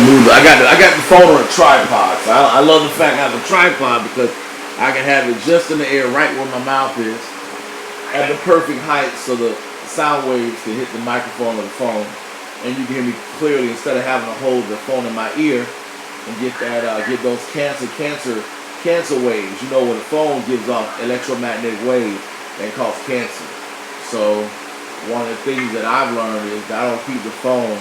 move. I got the phone on a tripod. So I love the fact I have a tripod because I can have it just in the air, right where my mouth is, at the perfect height, so the sound waves can hit the microphone of the phone, and you can hear me clearly instead of having to hold the phone in my ear and get those cancer waves. You know, when the phone gives off electromagnetic waves that cause cancer. So one of the things that I've learned is that I don't keep the phone.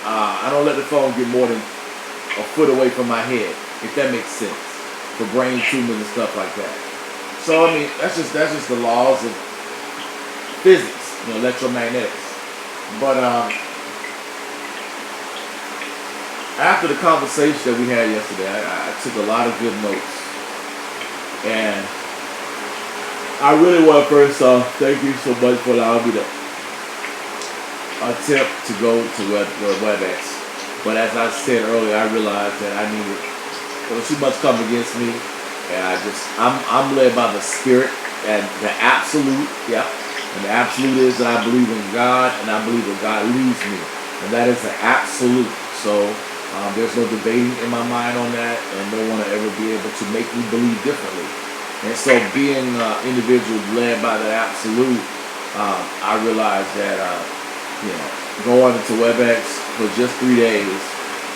I don't let the phone get more than a foot away from my head, if that makes sense, for brain tumors and stuff like that. So I mean, that's just the laws of physics, electromagnetics. But after the conversation that we had yesterday, I took a lot of good notes, and I really want to first thank you so much for allowing me to attempt to go to WebEx. But as I said earlier, I realized that there was too much coming against me, and I'm led by the Spirit and the absolute. Yeah, and the absolute is that I believe in God, and I believe that God leads me, and that is the absolute. So there's no debating in my mind on that, and no one will ever be able to make me believe differently. And so being individual led by the absolute, I realized that going into WebEx for just 3 days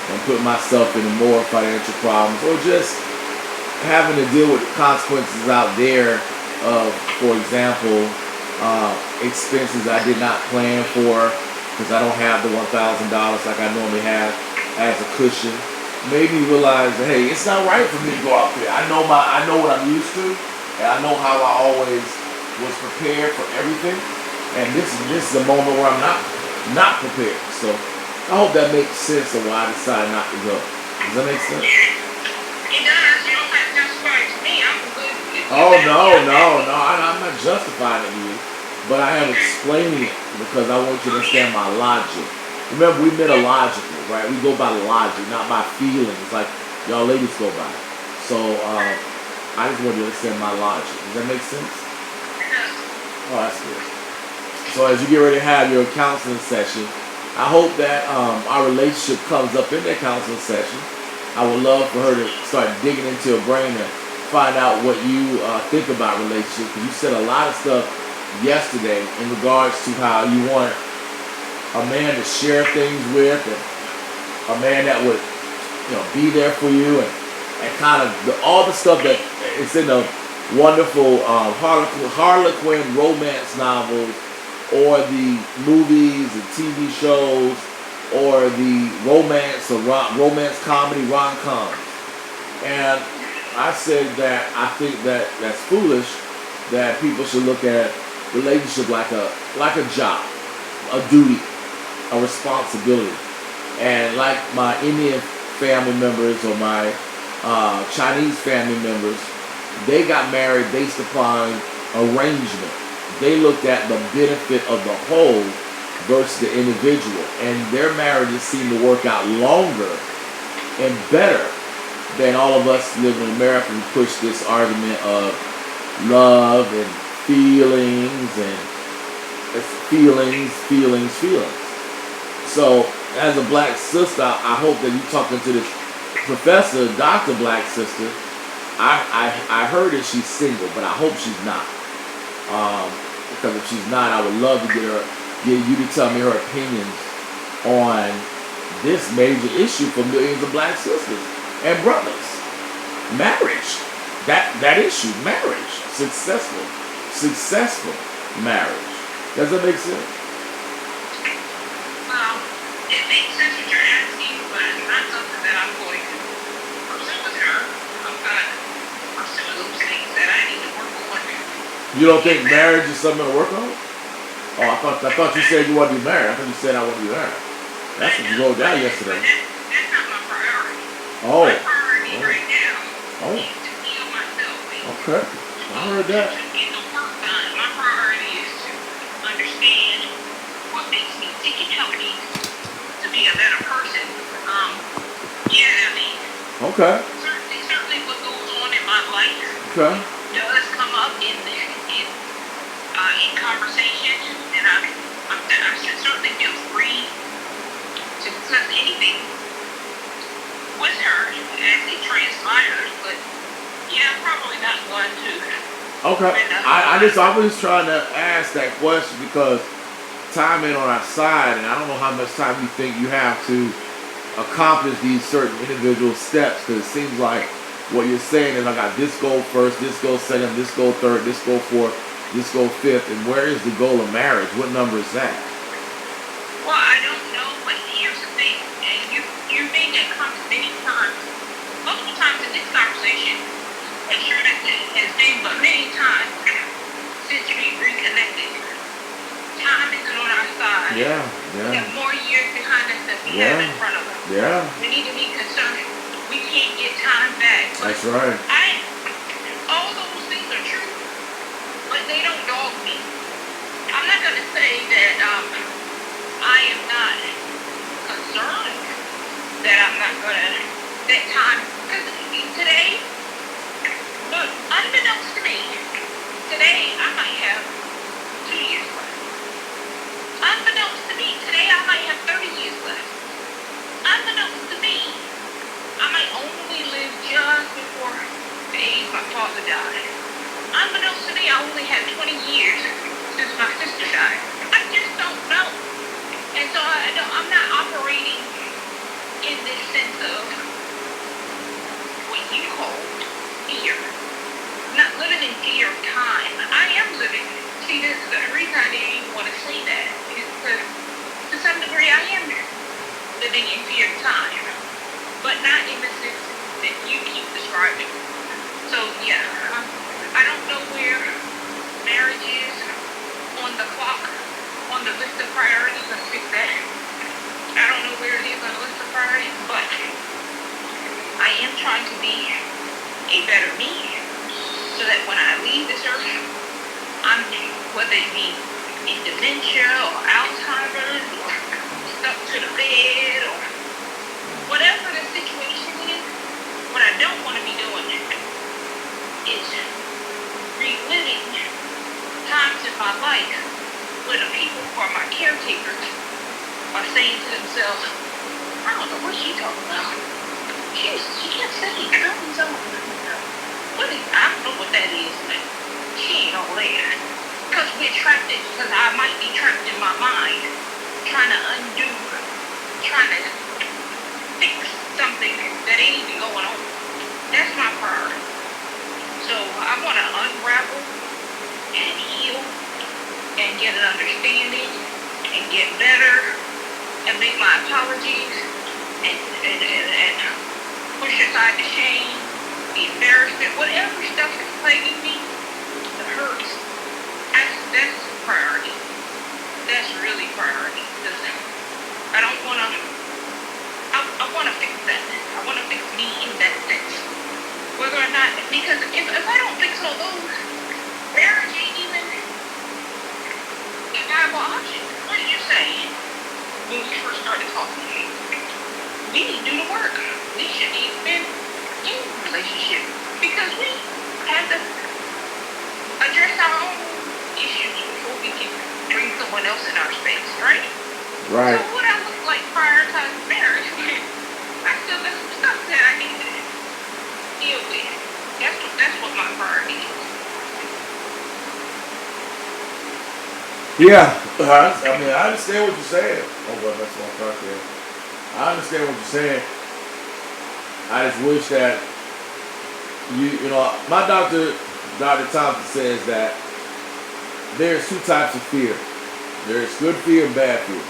and putting myself in more financial problems, or just having to deal with the consequences out there of, for example, expenses I did not plan for because I don't have the $1,000 like I normally have as a cushion, made me realize that, hey, it's not right for me to go out there. I know what I'm used to, and I know how I always was prepared for everything. And this is a moment where I'm not prepared. So I hope that makes sense of why I decided not to go. Does that make sense? It does. You don't have to justify it to me. I'm good. Oh no. I'm not justifying it to you, but I am explaining it because I want you to understand my logic. Remember, we metallogically, right? We go by logic, not by feelings, like y'all ladies go by. So I just want you to understand my logic. Does that make sense? Oh, that's good. So as you get ready to have your counseling session, I hope that our relationship comes up in that counseling session. I would love for her to start digging into your brain and find out what you think about relationships. Because you said a lot of stuff yesterday in regards to how you want a man to share things with, and a man that would be there for you, and kind of all the stuff that it's in the wonderful Harlequin romance novels, or the movies and TV shows, or the romance comedy rom-coms. And I said that I think that that's foolish, that people should look at relationship like a job, a duty, a responsibility. And like my Indian family members or my Chinese family members, they got married based upon arrangement. They looked at the benefit of the whole versus the individual. And their marriages seem to work out longer and better than all of us living in America who push this argument of love and feelings and feelings. So as a black sister, I hope that you talking to this professor, Dr. Black Sister. I heard that she's single, but I hope she's not. Because if she's not, I would love to get you to tell me her opinions on this major issue for millions of black sisters and brothers. Marriage. That issue, marriage. Successful marriage. Does that make sense? Well, it makes sense what you're asking, but it's not something that I'm going to pursue with her. I'm going to pursue those things that I need to work on. You don't think marriage is something to work on? Oh, I thought you said you want to be married. I thought you said I want to be married. That's what you wrote down yesterday. That's not my priority. Oh. My priority right now is to heal myself. Okay. I heard that. To get the work done. My priority is to understand what makes me tick and help me to be a better person. Okay. Certainly what goes on in my life does come up in conversation, and I should certainly feel free to discuss anything Okay. And I was trying to ask that question because time ain't on our side, and I don't know how much time you think you have to accomplish these certain individual steps. Because it seems like what you're saying is I got this goal first, this goal second, this goal third, this goal fourth, this goal fifth, and where is the goal of marriage? What number is that? well, I don't know, but here's the thing, and you made that comment many times, multiple times in this conversation. I'm sure that it has been, but many times since we reconnected, time isn't on our side. Yeah, We yeah, have more years behind us than we have in front of us. yeah. We need to be concerned. We can't get time back. But That's right. all those things are true, but they don't dog me. I'm not gonna say that I am not concerned that I'm not gonna that time because today, look, unbeknownst to me, today I might have 2 years left. Unbeknownst to me, today I might have 30 years left. Unbeknownst to me, I might only live just before the age my father died. Unbeknownst to me, I only had 20 years since my sister died. I just don't know. And so I'm not operating in this sense of what you call fear. I'm not living in fear of time. I am living. See, this is the reason I didn't even want to say that is because to some degree I am living in fear of time, but not in the sense that you keep describing. So yeah, I don't know where marriage is on the clock, on the list of priorities. Let's fix that. I don't know where it is on the list of priorities, but I am trying to be a better me, so that when I leave this earth, I'm, whether it be in dementia or Alzheimer's or stuck to the bed or whatever the situation is, what I don't want to be doing is reliving times in my life where the people who are my caretakers are saying to themselves, I don't know what she's talking about. She kept saying comes on. I don't know what that is, but she ain't all there. Because we're trapped because I might be trapped in my mind, trying to undo, trying to fix something that ain't even going on. That's my priority. So I want to unravel and heal and get an understanding and get better and make my apologies and push aside the shame, the embarrassment, whatever stuff is plaguing me, the hurts. That's priority. That's really priority. Because I don't want to. I want to fix that. I want to fix me in that sense. Whether or not, because if I don't fix all those, marriage ain't even a viable option. What did you say when we first started talking? We need to do the work. We shouldn't even been in a relationship because we have to address our own issues before we can bring someone else in our space, right? Right. So what I look like prioritizing marriage when I still got some stuff that I need to deal with. That's what my priority is. Yeah, I mean, I understand what you're saying. Oh, well, that's my part there. I understand what you're saying. I just wish that you know, my Dr. Thompson says that there's two types of fear. There's good fear and bad fear.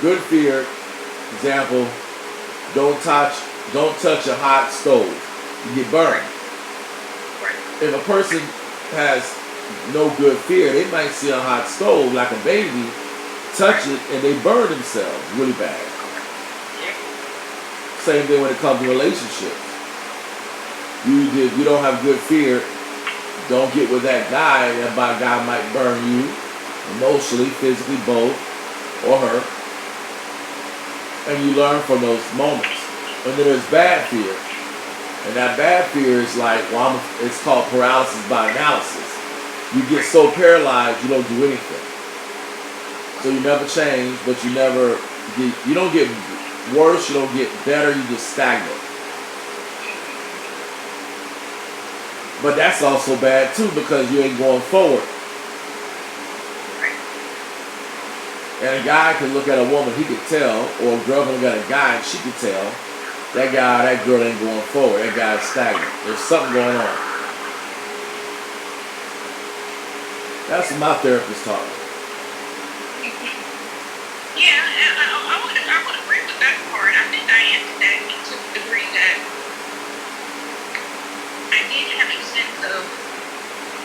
Good fear, example, don't touch a hot stove. You get burned. Right. If a person has no good fear, they might see a hot stove like a baby, touch it, and they burn themselves really bad. Same thing when it comes to relationships. You don't have good fear, don't get with that guy. That guy might burn you emotionally, physically, both, or her. And you learn from those moments. And then there's bad fear. And that bad fear is like, it's called paralysis by analysis. You get so paralyzed, you don't do anything. So you never change, but you don't get worse, you don't get better, you just stagnate. But that's also bad too because you ain't going forward. Right. And a guy can look at a woman, he could tell, or a girl can look at a guy and she could tell that guy, that girl ain't going forward. That guy's stagnant. There's something going on. That's what my therapist taught me. Yeah, I would agree with that part. I think I answered that to the degree that I did have a sense of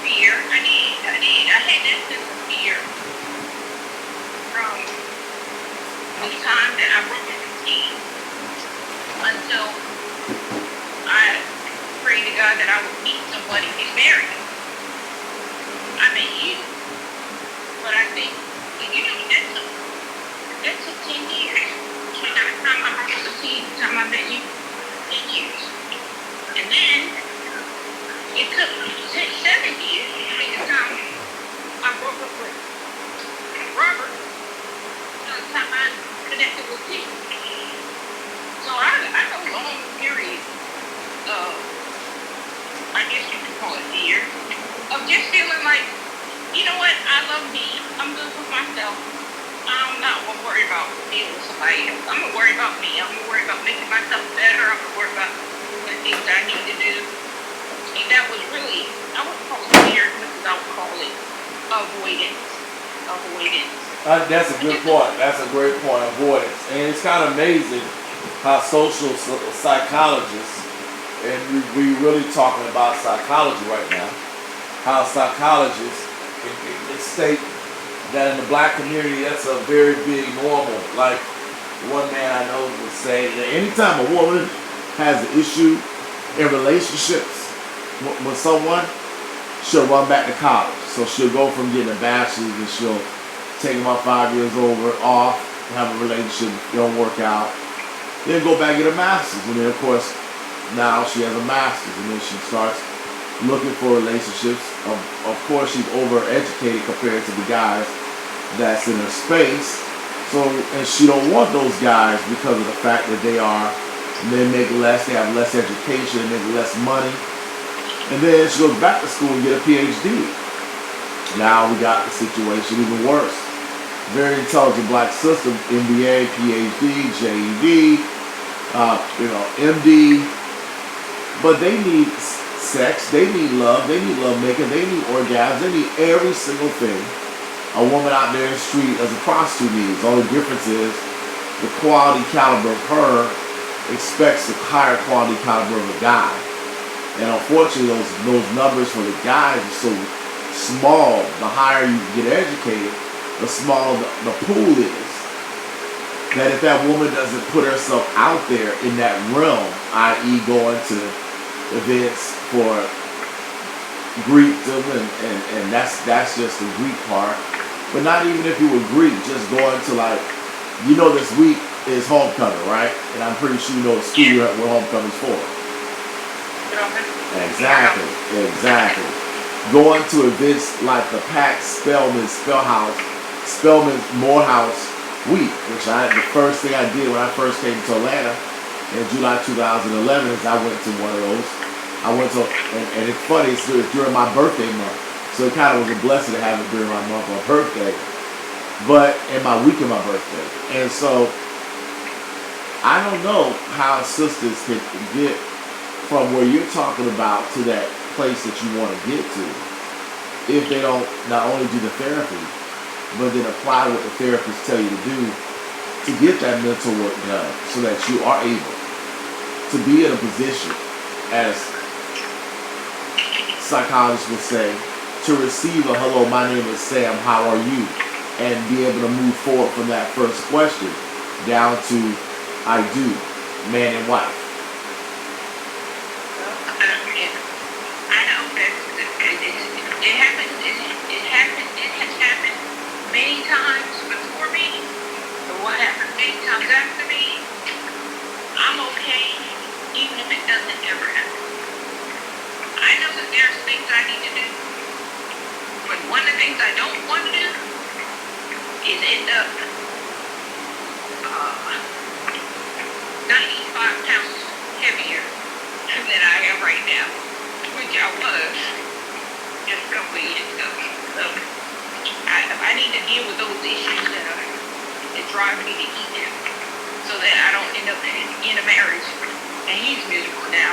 fear. I had that sense of fear from the time that I broke my routine until I prayed to God that I would meet somebody and get married. I met you, but I think, that took 10 years. Between the time I broke my routine and the time I met you, 10 years. And then it took 7 years between the time I broke up with Robert and the time I connected with you. So I know a long period of, I guess you could call it fear, of just feeling like, you know what, I love me, I'm good with myself. I'm not gonna worry about being with somebody else. I'm gonna worry about me. I'm gonna worry about making myself better. I'm gonna worry about the things I need to do. And that was really, I wouldn't call it fear, because I would call it avoidance. Avoidance. That's a good point. That's a great point. Avoidance. And it's kind of amazing how social psychologists, and we really talking about psychology right now, how psychologists they state that in the black community that's a very big normal. Like one man I know would say that anytime a woman has an issue in relationships with someone, she'll run back to college. So she'll go from getting a bachelor's and she'll take about 5 years off, have a relationship, don't work out, then go back and get a master's. And then of course now she has a master's and then she starts looking for relationships. Of course she's overeducated compared to the guys that's in her space. So, and she don't want those guys because of the fact that they make less, they have less education, they make less money. And then she goes back to school and get a PhD. Now we got the situation even worse. Very intelligent black sister, MBA, PhD, JED, MD. But they need sex, they need love making, they need orgasms, they need every single thing a woman out there in the street as a prostitute needs. All the difference is the quality caliber of her expects a higher quality caliber of a guy. And unfortunately those numbers for the guys are so small. The higher you get educated, the smaller the pool is. That if that woman doesn't put herself out there in that realm, i.e. going to events for Greekdom and that's just the Greek part. But not even if you were Greek, just going to this week is homecoming, right? And I'm pretty sure you know the school where homecoming's for. Exactly. Going to events like the PAX Spelman Morehouse week, which the first thing I did when I first came to Atlanta in July 2011 is I went to one of those. I went to, and it's funny, it's during my birthday month. So it kind of was a blessing to have it during my month of birthday. But in my week of my birthday. And so I don't know how sisters can get from where you're talking about to that place that you want to get to if they don't not only do the therapy, but then apply what the therapists tell you to do to get that mental work done so that you are able to be in a position, as psychologists would say, to receive a hello, my name is Sam, how are you? And be able to move forward from that first question down to I do, man and wife. I know that it happens. It has happened many times before me. But what happens many times after me, I'm okay, even if it doesn't ever happen. I know that there's things I need to do, but one of the things I don't want to do is end up 95 pounds heavier than I am right now. which I was just a couple of years ago. So I need to deal with those issues that drive me to eat them, so that I don't end up in a marriage and he's miserable now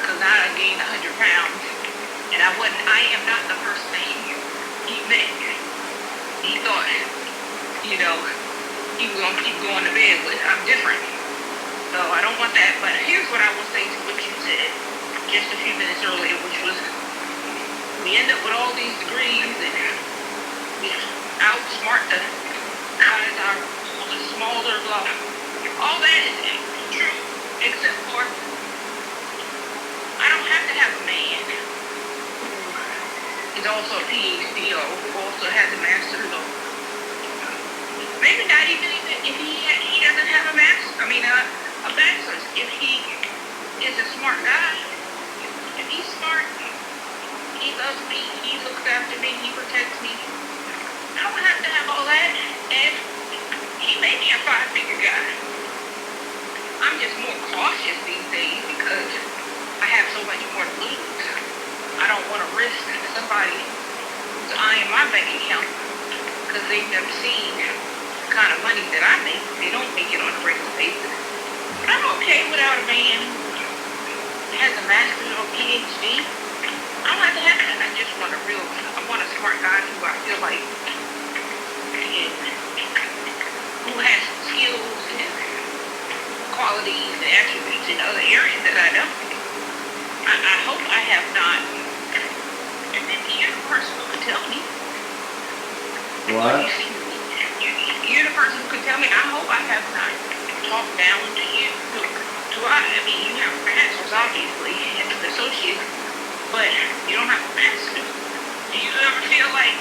because I gained 100 pounds and I am not the person that he met. He thought, you know, he was gonna keep going to bed with. I'm different. So I don't want that. But here's what I will say to what you said just a few minutes earlier, which was we end up with all these degrees and we outsmart the guys are smaller, blah. All that is true, except for I don't have to have a man who is also a PhD or who also has a master's or maybe not even if he doesn't have a master's. I mean a bachelor's. If he is a smart guy, if he's smart, he loves me, he looks after me, he protects me. I don't have to have all that, and he may be a 5-figure guy. I'm just more cautious these days because I have so much more to lose. I don't want to risk somebody eyeing my bank account because they've never seen the kind of money that I make. They don't make it on a regular basis. But I'm okay without a man who has a master's or PhD. I don't have to have that. I want a smart guy who I feel like who has skills and qualities and attributes in other areas that I don't. I hope I have not. And then you're the person who can tell me. What? You're the person who can tell me. I hope I have not talked down to you. I mean, you have a master's, obviously, and an associate, but you don't have a master's. Do you ever feel like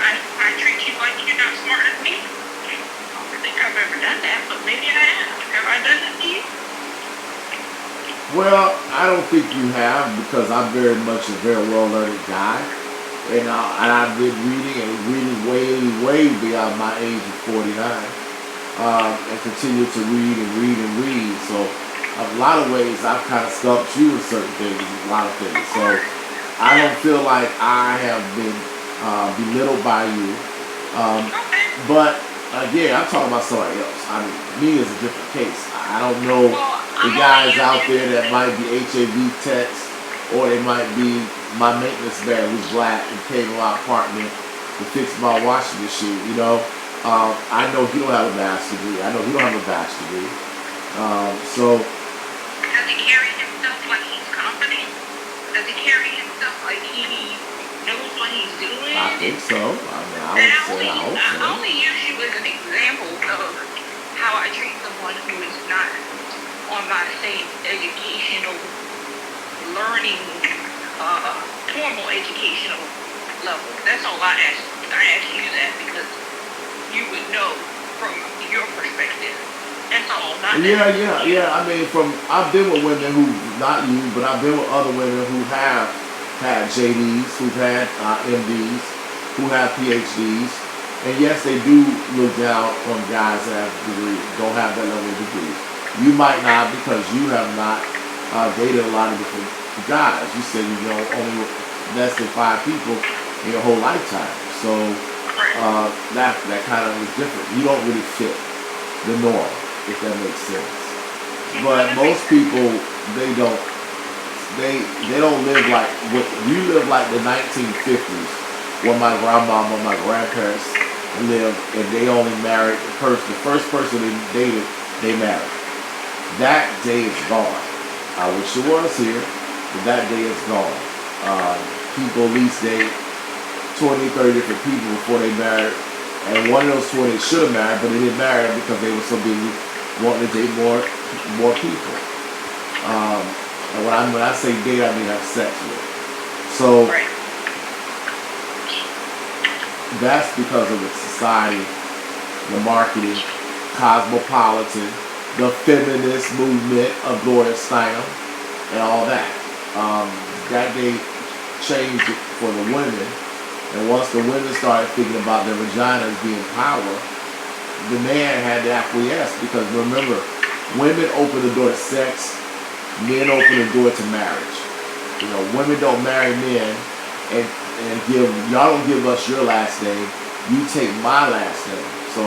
I treat you like you're not smarter than me? I don't think I've ever done that, but maybe I have. Have I done that to you? Well, I don't think you have because I'm very much a very well-learned guy. And I've been reading way beyond my age of 49. And continue to read. So a lot of ways I've kind of stumped you with certain things, a lot of things. So I don't feel like I have been belittled by you. But again, I'm talking about somebody else. I mean, me is a different case. I don't know the guys out there that might be HIV techs, or they might be my maintenance man who's black and came to my apartment to fix my washing machine. You know, I know he don't have a master's degree. I know he don't have a bachelor's degree. So does he carry himself like he's confident? Does he carry himself like he knows what he's doing? I think so. I mean, I hope so. I only use you as an example of how I treat someone who is not on my same educational learning, formal educational level. That's all I ask. I ask you that because you would know from your perspective. That's all. Yeah. I mean, I've been with women who, not you, but I've been with other women who have had JDs, who've had MDs, who have PhDs, and yes, they do look down on guys that have degrees, don't have that level of degrees. You might not because you have not dated a lot of different guys. You said you know only less than 5 people in your whole lifetime, so that kind of is different. You don't really fit the norm, if that makes sense. But most people, they don't live like what you live like the 1950s, when my grandmama, my grandparents lived, and they only married the first person they dated, they married. That day is gone. I wish it was here, but that day is gone. People at least date 20, 30 different people before they married, and one of those 20 should have married, but they didn't marry because they were so busy wanting to date more people. And when I say date, I mean have sex with. So that's because of the society, the marketing, cosmopolitan, the feminist movement of Gloria Steinem, and all that. That day changed it for the women, and once the women started thinking about their vaginas being power, the man had to acquiesce, because remember, women open the door to sex, men open the door to marriage. You know, women don't marry men and give y'all don't give us your last name. You take my last name. So,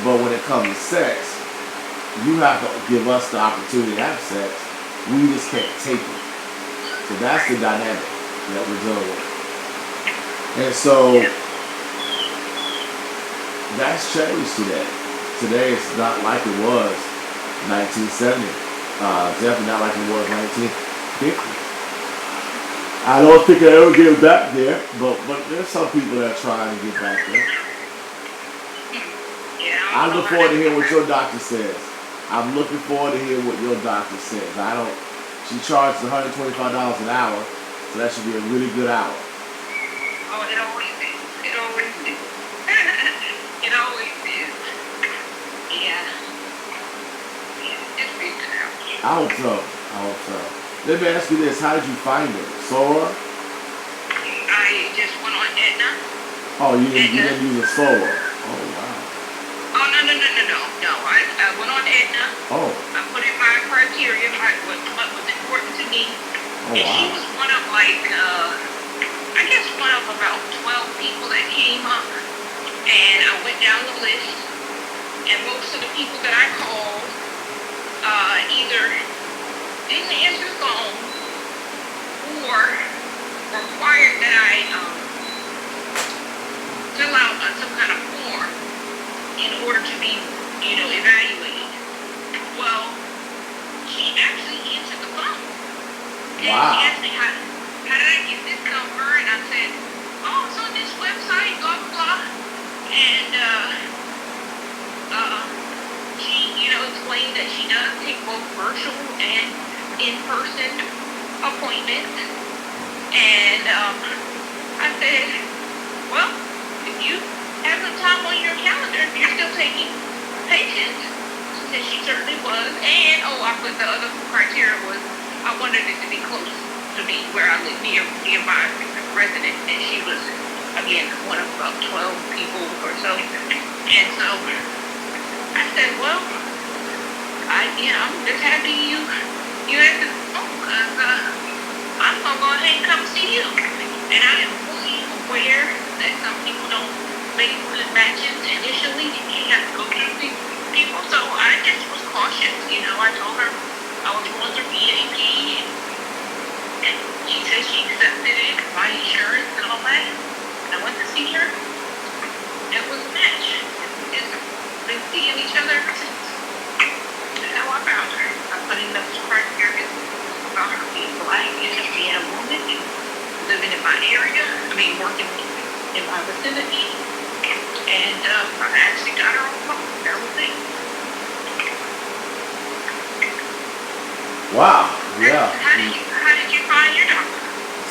but when it comes to sex, you have to give us the opportunity to have sex. We just can't take it. So that's the dynamic that we're dealing with. And so that's changed today. Today it's not like it was 1970. Definitely not like it was 1950. I don't think I ever get back there, but there's some people that are trying to get back there. Yeah, I look forward to hear what your doctor says. I'm looking forward to hear what your doctor says. She charges $125 an hour, so that should be a really good hour. Oh, it always is. It always is. It always is. Yeah. Yeah, it's big now. I hope so. Let me ask you this. How did you find it? Sora? I just went on Aetna. Oh, you didn't use a Sora. Oh, wow. Oh, no. I went on Aetna. Oh. I put in my criteria, what was important to me. Oh, And wow. she was one of I guess one of about 12 people that came up. And I went down the list. And most of the people that I called either didn't answer the phone or required that I fill out some kind of form in order to be, evaluated. Well, she actually answered the phone. And Wow. she asked me, how did I get this number? And I said, oh, it's on this website, blah, blah, blah. And she, explained that she does take both virtual and in-person appointments. And I said, well, if you have some time on your calendar, if you're still taking patients, she said she certainly was. And, I put the other criteria was I wanted it to be close to me where I live, near my resident. And she was, again, one of about 12 people or so. And so I said, well, I'm just happy you answered the phone because I'm going to go ahead and come see you. And I am fully aware that some people don't make good matches initially. You have to go through these people. So I just was cautious. I told her I was going through EAP and she said she accepted it, my insurance and all that. And I went to see her. It was a match. And we've been seeing each other ever since. That's how I found her. I put in those criteria about her being black and just being a woman and living in my area. Working in my vicinity. And I actually got her on the phone. That was it. Wow. Yeah. How did you find your doctor?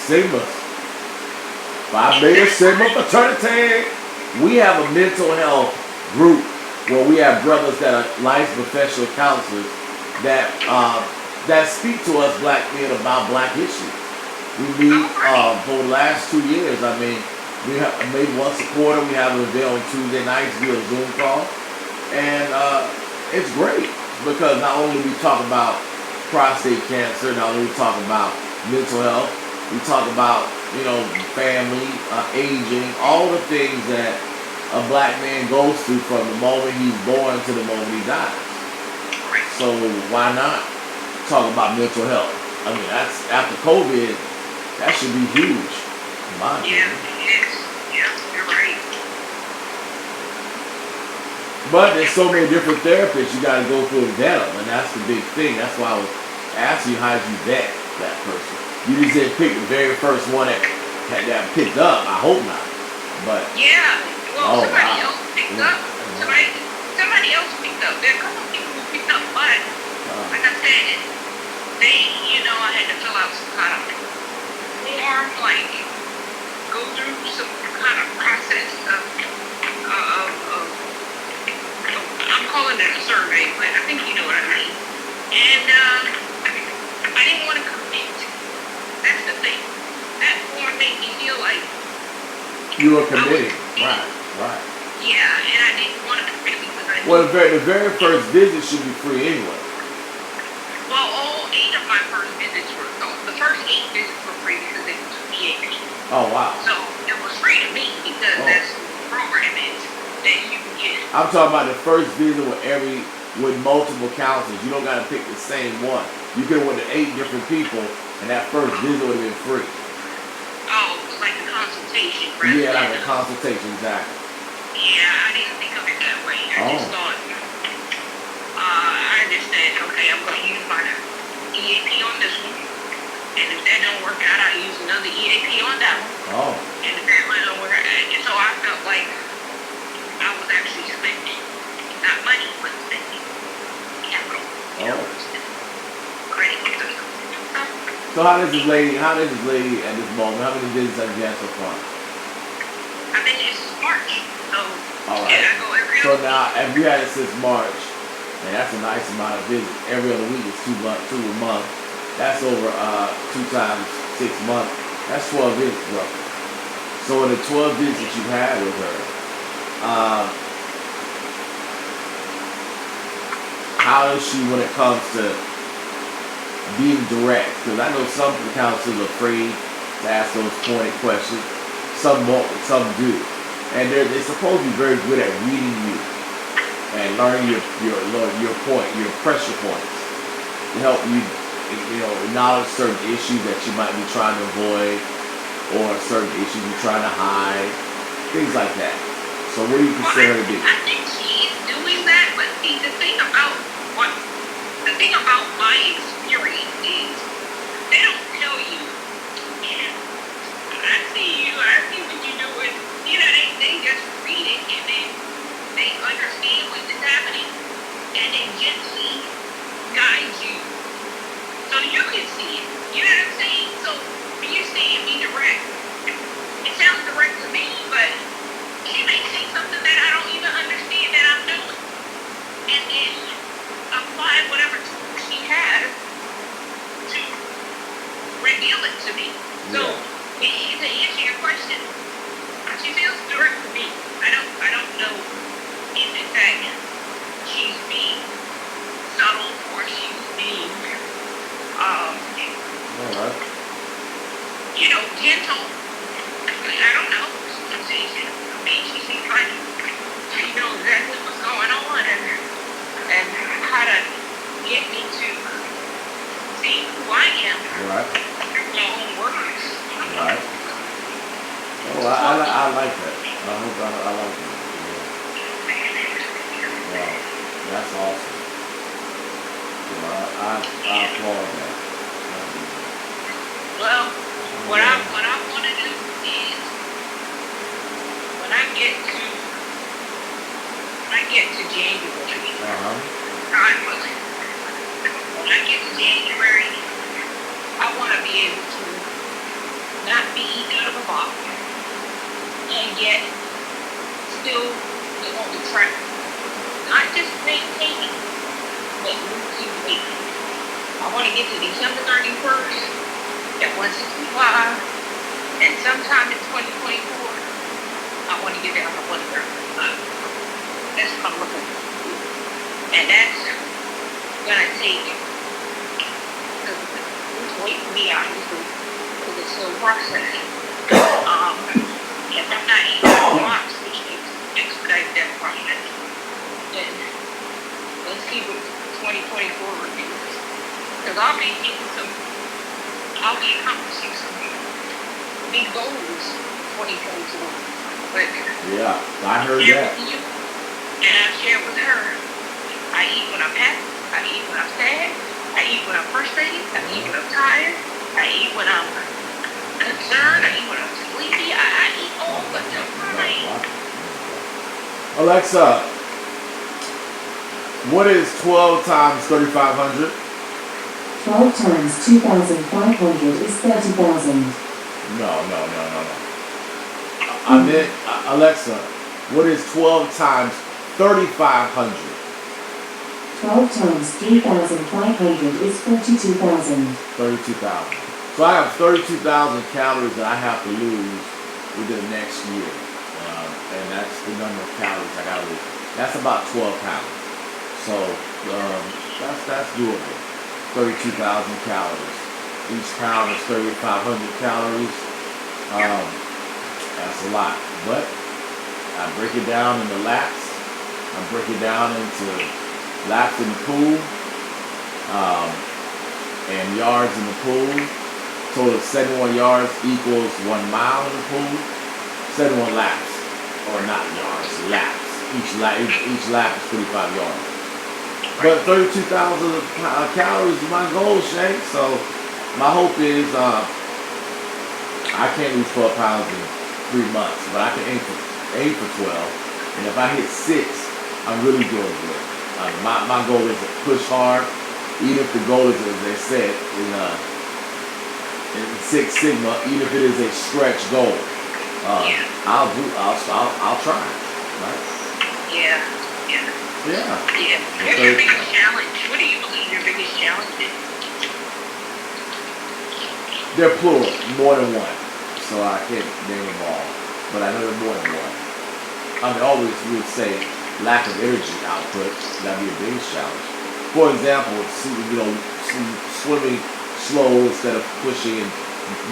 Sigma. Phi Beta Sigma fraternity. We have a mental health group where we have brothers that are licensed professional counselors that speak to us black men about black issues. We meet for the last 2 years. We have maybe once a quarter. We have an event on Tuesday nights via Zoom call, and it's great because not only we talk about prostate cancer, not only we talk about mental health, we talk about family, aging, all the things that a black man goes through from the moment he's born to the moment he dies. So why not talk about mental health? That's after COVID, that should be huge, in my opinion. Yeah, you're right. But there's so many different therapists you got to go through and vet them, and that's the big thing. That's why I was asking you, how did you vet that person? You just didn't pick the very first one that picked up. I hope not. But somebody else picked up. Somebody else picked up. There are a couple of people who picked up, but like I said, I had to fill out some kind of form, like go through some kind of process of I'm calling it a survey, but I think you know what I mean. And I didn't want to commit. That's the thing. That form made me feel like you were committing. Right. Yeah, and I didn't want to commit because I knew. Well, the very first visit should be free anyway. Well, all 8 of my first visits visits were, the first 8 visits were free because it was EAP. Oh, wow. So it was free to me because that's what the program is that you can get. I'm talking about the first visit with multiple counselors. You don't got to pick the same one. You could have went to 8 different people, and that first visit would have been free. Oh, it was like a consultation, right? Yeah, like a consultation, exactly. Yeah, I didn't think of it that way. I just thought, I just said, okay, I'm going to use my EAP on this one. And if that don't work out, I'll use another EAP on that one. Oh. And if that one don't work out, and so I felt like I was actually spending, not money, but spending capital. You know, credit. So how does this lady at this moment, how many visits have you had so far? I've been here since March. So, all right. I go every so other now, week. if you had it since March, and that's a nice amount of visits. Every other week is 2 a month. That's over 2 times 6 months. That's 12 visits, roughly. So in the 12 visits you've had with her, how is she when it comes to being direct? Because I know some counselors are afraid to ask those pointed questions. Some won't, some do. And they're supposed to be very good at reading you and learning your pressure points to help you, acknowledge certain issues that you might be trying to avoid or certain issues you're trying to hide, things like that. So what do you consider her to be? I think she's doing that, but see, the thing about my experience is they don't tell you, I see what you're doing. They just read it and then they understand what is happening and they gently guide you so you can see it. You know what I'm saying? So when you're saying be direct, it sounds direct to me, but she may say something that I don't even understand that I'm doing. And then apply whatever tool she has to reveal it to me. So to answer your question, she feels direct to me. I don't know if in fact she's being subtle or she's being gentle. I don't know. She seems like she knows exactly what's going on and how to get me to see who I am. Right. Through my own words. Right. Oh, I like that. I like that. Yeah. Wow, that's awesome. I applaud that. Well, what I want to do is when I get to January, God willing, when I get to January, I want to be able to not be eaten out of a box and yet still be on the track. Not just maintaining, but losing weight. I want to get to December 31st at 165, and sometime in 2024, I want to get down to 135. That's what I'm looking for. And that's going to take, lose weight for me, obviously, because it's still processing. If I'm not eating a box, which expedite that process, then let's see what 2024 reveals. Because I'll be accomplishing some big goals 2024. But yeah, I heard that. With you, and I share with her. I eat when I'm happy. I eat when I'm sad. I eat when I'm frustrated. I eat when I'm tired. I eat when I'm concerned. I eat when I'm sleepy. I eat all the time. Alexa, what is 12 times 3,500? 12 times 2,500 is 30,000. No. I meant, Alexa, what is 12 times 3,500? 12 times 3,500 is 42,000. 32,000. So I have 32,000 calories that I have to lose within the next year. And that's the number of calories I gotta lose. That's about 12 pounds. So that's doable. 32,000 calories. Each pound is 3,500 calories. That's a lot. But I break it down into laps. I break it down into laps in the pool, and yards in the pool. Total 71 yards equals 1 mile in the pool. 71 laps, or not yards, laps. Each lap is 45 yards. But 32,000 calories is my goal, Shank. So my hope is I can't lose 12 pounds in 3 months, but I can aim for 12. And if I hit 6, I'm really doing good. My goal is to push hard, even if the goal is, as they said, in Six Sigma, even if it is a stretch goal. I'll try. Right? Yeah. What's your biggest challenge? What do you believe your biggest challenge is? They're plural, more than one. So I can't name them all. But I know they're more than one. I mean, always we would say lack of energy output. That'd be a biggest challenge. For example, swimming slow instead of pushing and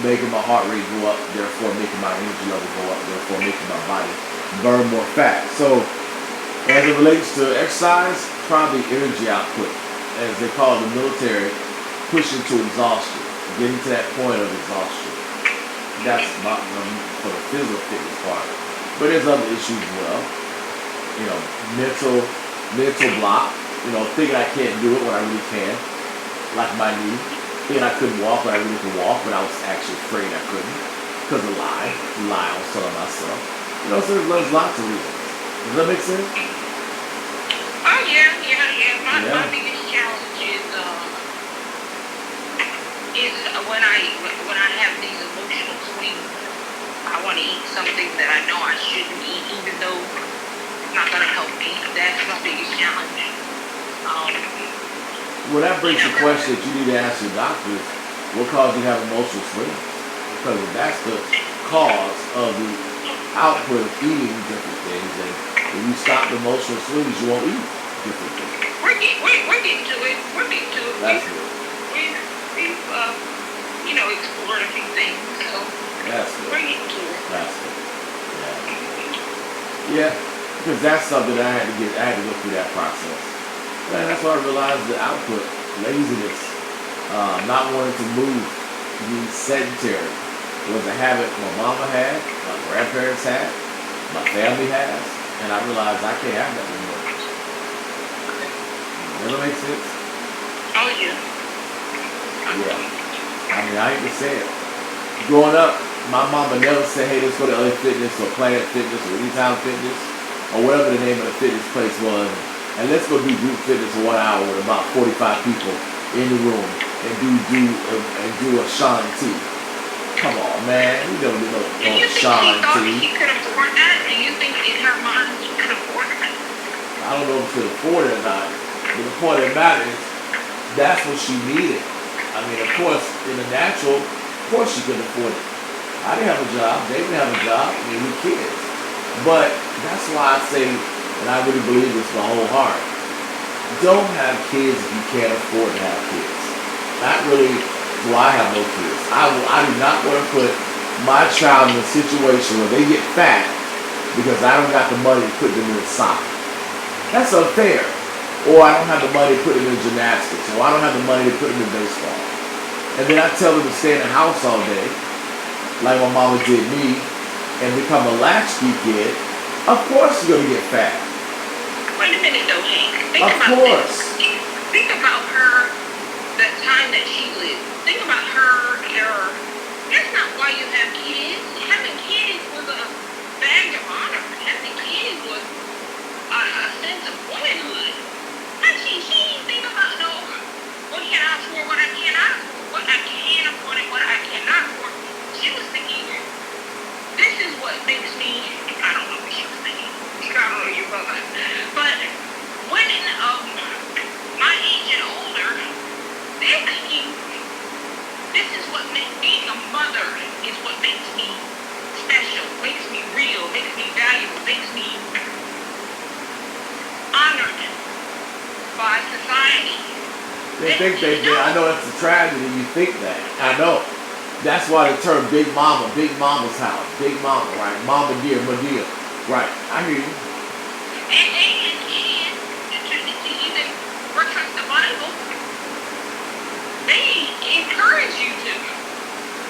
making my heart rate go up, therefore making my energy level go up, therefore making my body burn more fat. So as it relates to exercise, probably energy output, as they call it in the military, pushing to exhaustion, getting to that point of exhaustion. That's not for the physical fitness part. But there's other issues as well. Mental block. Thinking I can't do it when I really can. Like my knee. Thinking I couldn't walk when I really could walk, but I was actually afraid I couldn't. Because of lie I was telling myself. So there's lots of reasons. Does that make sense? Oh yeah. My biggest challenge is when I have these emotional swings. I want to eat something that I know I shouldn't eat, even though it's not going to help me. That's my biggest challenge. Well, that brings the question that you need to ask your doctors: what caused you to have emotional swings? Because if that's the cause of the output of eating different things, then if you stop the emotional swings, you won't eat different things. We're getting to it. That's good. We've explored a few things, so that's good. We're getting to it. That's good. Yeah, because that's something that I had to go through that process. And that's why I realized the output, laziness, not wanting to move, being sedentary, was a habit my mama had, my grandparents had, my family has, and I realized I can't have that anymore. Does that make sense? Oh yeah. Yeah. I mean, I hate to say it. Growing up, my mama never said, hey, let's go to LA Fitness or Planet Fitness or Anytime Fitness or whatever the name of the fitness place was. And let's go do group fitness for 1 hour with about 45 people in the room and do a Sean T. Come on, man. We never do no Sean T. Do you think she thought she could afford that? Do you think in her mind she could afford that? I don't know if she could afford it or not. But the point of the matter is, that's what she needed. I mean, of course, in the natural, of course she couldn't afford it. I didn't have a job. They didn't have a job. I mean, we kids. But that's why I say, and I really believe this with my whole heart, don't have kids if you can't afford to have kids. Not really do I have no kids. I do not want to put my child in a situation where they get fat because I don't got the money to put them in soccer. That's unfair. Or I don't have the money to put them in gymnastics. Or I don't have the money to put them in baseball. And then I tell them to stay in the house all day, like my mama did me, and become a latchkey kid. Of course you're going to get fat. Wait a minute though, Hank. Of course. Think about her, that time that she lived. Think about her era. That's not why you have kids. Having kids was a badge of honor. Having kids was a sense of womanhood. She didn't think about what can I afford, what I cannot afford, what I can afford and what I cannot afford. She was thinking, this is what makes me, I don't know what she was thinking. I don't know your brother. But women of my age and older, they're thinking, this is what being a mother is what makes me special, makes me real, makes me valuable, makes me honored by society. They think they did. I know it's a tragedy. You think that. I know. That's why the term Big Mama, Big Mama's house, Big Mama, right? Mama dear, Madea, right? I hear you. And to even reference the Bible, they encourage you to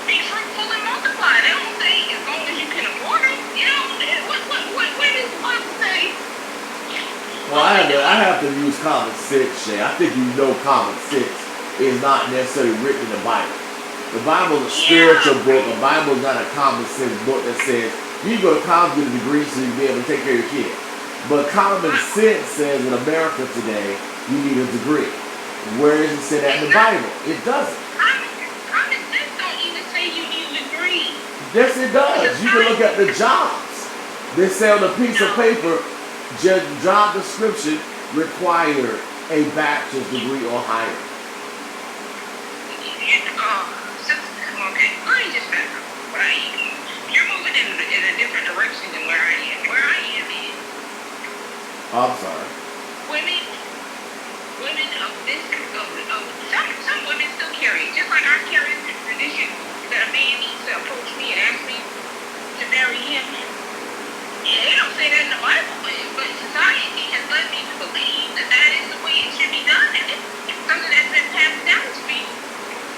be fruitful and multiply. They don't say as long as you can afford it. You know, what does the Bible say? Well, I have to use common sense, Shay. I think you know common sense is not necessarily written in the Bible. The Bible is a spiritual book. The Bible is not a common sense book that says you need to go to college, get a degree so you can be able to take care of your kid. But common sense says in America today, you need a degree. Where does it say that in the Bible? It doesn't. Common sense don't even say you need a degree. Yes, it does. You can look at the jobs. They say on a piece of paper, job description required a bachelor's degree or higher. Okay, let me just back up. Right? You're moving in a different direction than where I am. Where I am is I'm sorry. women of this, some women still carry, just like I carry the tradition that a man needs to approach me and ask me to marry him. Yeah, they don't say that in the Bible, but society has led me to believe that that is the way it should be done. And it's something that's been passed down to me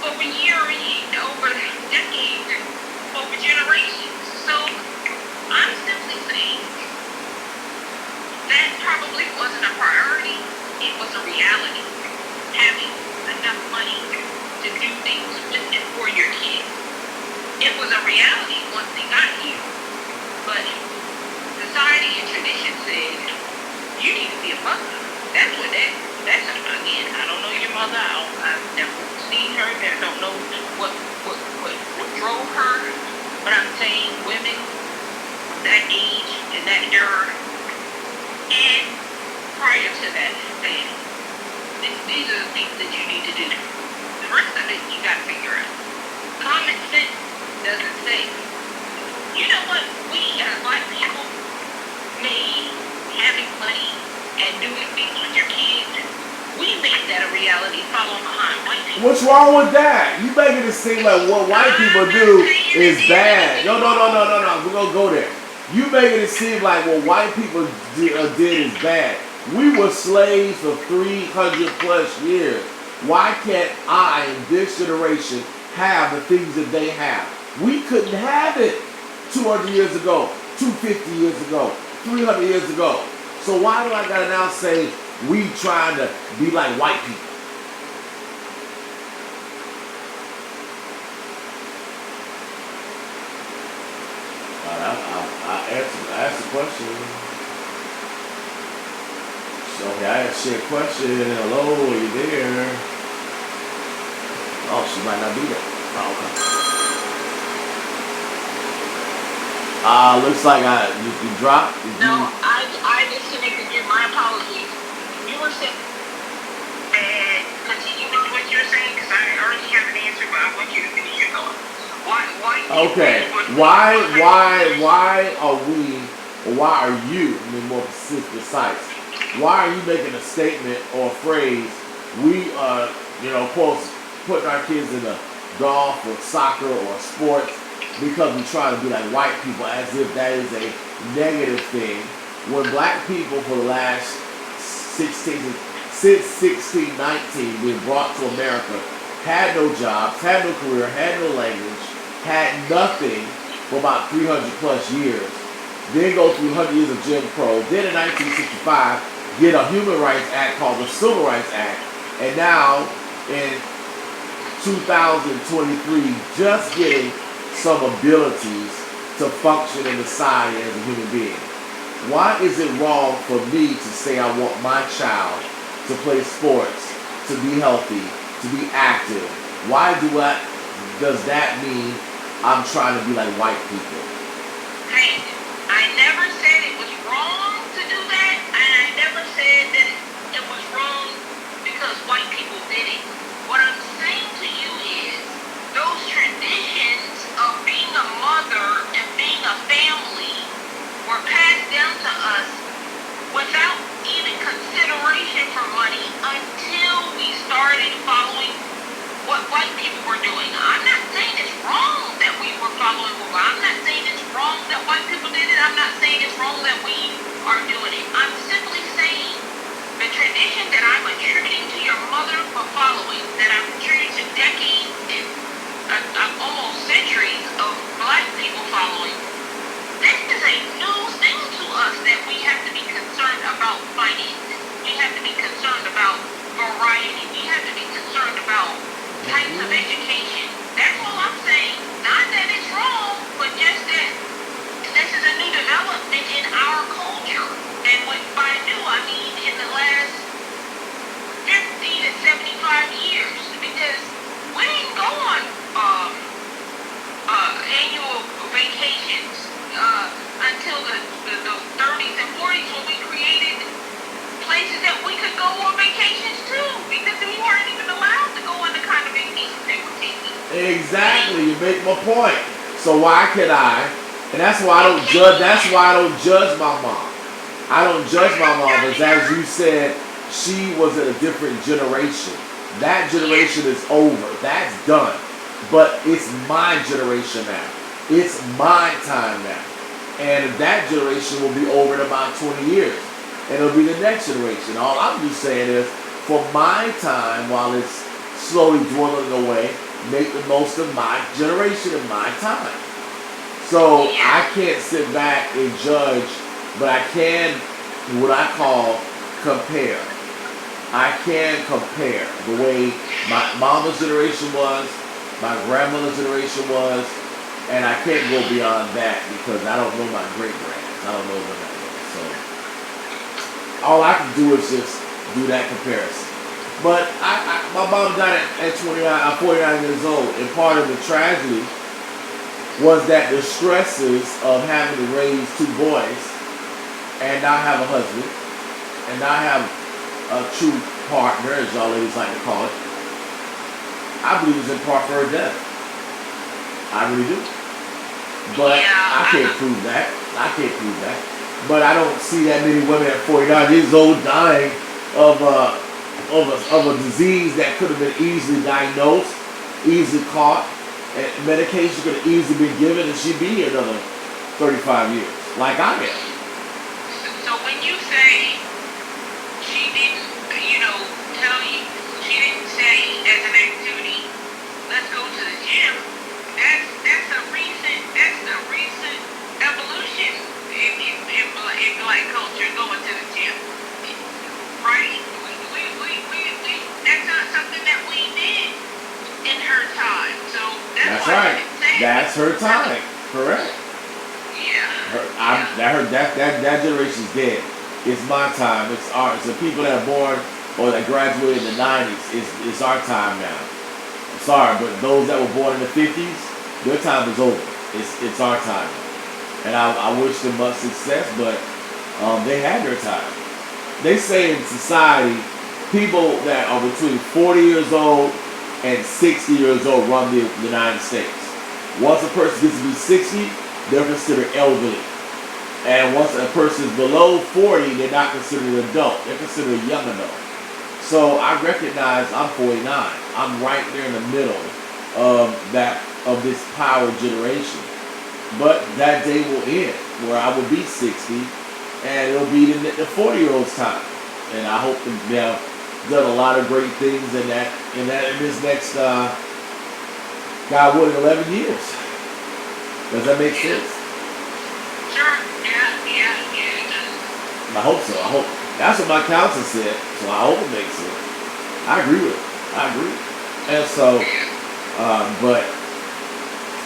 over years, over decades, and over generations. So I'm simply saying that probably wasn't a priority. It was a reality. Having enough money to do things with and for your kids. It was a reality once they got here. But society and tradition said, you need to be a mother. That's again, I don't know your mother. I've never seen her. I don't know what drove her. But I'm saying women that age and that era and prior to that, saying, these are the things that you need to do. The rest of it, you got to figure out. Common sense doesn't say, you know what, we as black people made having money and doing things with your kids, we made that a reality following behind white people. What's wrong with that? You making it seem like what white people do is bad. No. We're going to go there. You making it seem like what white people did is bad. We were slaves for 300 plus years. Why can't I, in this generation, have the things that they have? We couldn't have it 200 years ago, 250 years ago, 300 years ago. So why do I gotta now say we trying to be like white people? I asked the question. Okay, I asked you a question. Hello, are you there? Oh, she might not be there. Oh, okay. Looks like you dropped. No, I disconnected you. My apologies. You were saying, and continue with what you're saying, because I already have an answer, but I want you to finish your thought. Okay. Why are you, I mean more precise, why are you making a statement or a phrase, we are, quotes, putting our kids in a golf or soccer or sports because we try to be like white people as if that is a negative thing, when black people for the last since 1619 being brought to America had no jobs, had no career, had no language, had nothing for about 300 plus years. Then go through 100 years of Jim Crow. Then in 1965, get a Human Rights Act called the Civil Rights Act. And now in 2023, just getting some abilities to function in society as a human being. Why is it wrong for me to say I want my child to play sports, to be healthy, to be active? Why does that mean I'm trying to be like white people? Hey, I never said it was wrong to do that, and I never said that it was wrong because white people did it. What I'm saying to you is those traditions of being a mother and being a family were passed down to us without even consideration for money until we started that I've contributed to decades and almost centuries of black people following, this is a new thing to us that we have to be concerned about finances. We have to be concerned about variety. We have to be concerned about types of education. That's all I'm saying. Not that it's wrong, but just that this is a new development in our culture. And by new, I mean in the last 50 to 75 years. Because we didn't go on annual vacations until the 30s and 40s when we created places that we could go on vacations to, because we weren't even allowed to go on the kind of vacations they were taking. Exactly, you make my point. So why can I? And that's why I don't judge. That's why I don't judge my mom. I don't judge my mom because, as you said, she was in a different generation. That generation is over. That's done. But it's my generation now. It's my time now. And that generation will be over in about 20 years. And it'll be the next generation. All I'm just saying is, for my time, while it's slowly dwindling away, make the most of my generation and my time. So I can't sit back and judge, but I can, what I call, compare. I can compare the way my mama's generation was, my grandmother's generation was, and I can't go beyond that because I don't know my great-grands. I don't know them that well. So all I can do is just do that comparison. But my mom died at 49 years old, and part of the tragedy was that the stresses of having to raise two boys and not have a husband and not have a true partner, as y'all ladies like to call it, I believe is in part for her death. I really do. But I can't prove that. But I don't see that many women at 49 years old dying of a disease that could have been easily diagnosed, easily caught, and medication could have easily been given, and she'd be here another 35 years, like I am. So when you say she didn't, tell you, she didn't say as an activity, let's go to the gym, that's a recent evolution in black culture, going to the gym, right? That's not something that we did in her time. So that's right. That's her time. Correct. Yeah. That generation's dead. It's my time. It's ours. The people that are born or that graduated in the 90s, it's our time now. I'm sorry, but those that were born in the 50s, their time is over. It's our time. And I wish them much success, but they had their time. They say in society, people that are between 40 years old and 60 years old run the United States. Once a person gets to be 60, they're considered elderly. And once a person is below 40, they're not considered an adult. They're considered a young adult. So I recognize I'm 49. I'm right there in the middle of this power generation. But that day will end where I will be 60, and it'll be the 40-year-old's time. And I hope that they have done a lot of great things in this next God willing 11 years. Does that make sense? Sure. Yeah. I hope so. I hope that's what my counsel said. So I hope it makes sense. I agree with it. I agree. And so, but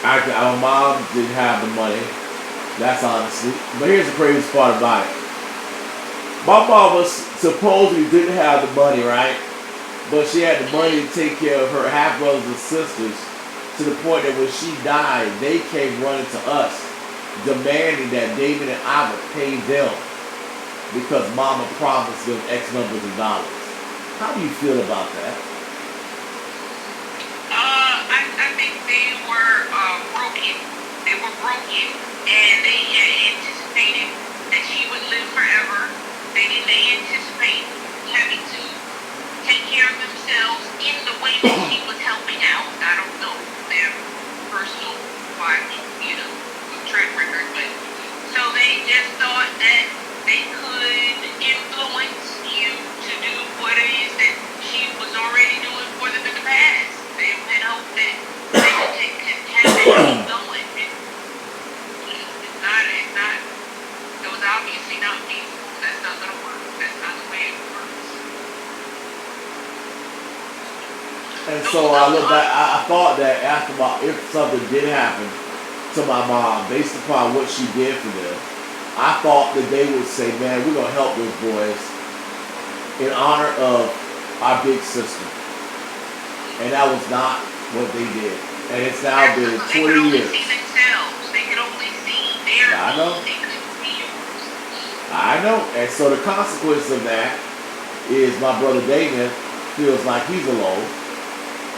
our mom didn't have the money. That's honestly. But here's the craziest part about it. My mama supposedly didn't have the money, right? But she had the money to take care of her half brothers and sisters, to the point that when she died, they came running to us, demanding that David and I would pay them because Mama promised them X numbers of dollars. How do you feel about that? I think they were broken. They were broken, and they had anticipated that she would live forever. They didn't anticipate having to take care of themselves in the way that she was helping out. I don't know their personal track record, but so they just thought that they could influence you to do what it is that she was already doing for them in the so I look back. I thought that after if something did happen to my mom, based upon what she did for them, I thought that they would say, "Man, we're gonna help those boys in honor of our big sister," and that was not what they did. And it's now been 20 years. They could only see themselves. They could only see their I know. They couldn't see yours. I know. And so the consequence of that is my brother Damon feels like he's alone.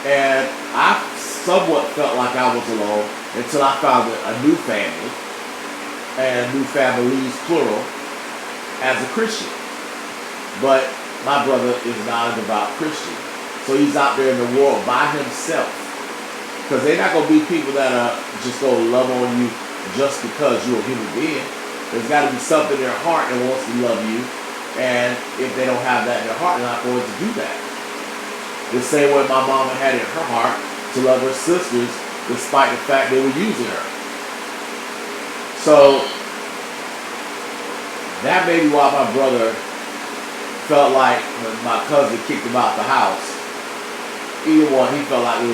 And I somewhat felt like I was alone until I found a new family, and new families, plural, as a Christian. But my brother is not a devout Christian. So he's out there in the world by himself. Because they're not going to be people that are just going to love on you just because you're a human being. There's got to be something in their heart that wants to love you. And if they don't have that in their heart, they're not going to do that. The same way my mama had in her heart to love her sisters despite the fact they were using her. So that may be why my brother felt like when my cousin kicked him out the house. Either one, he felt like he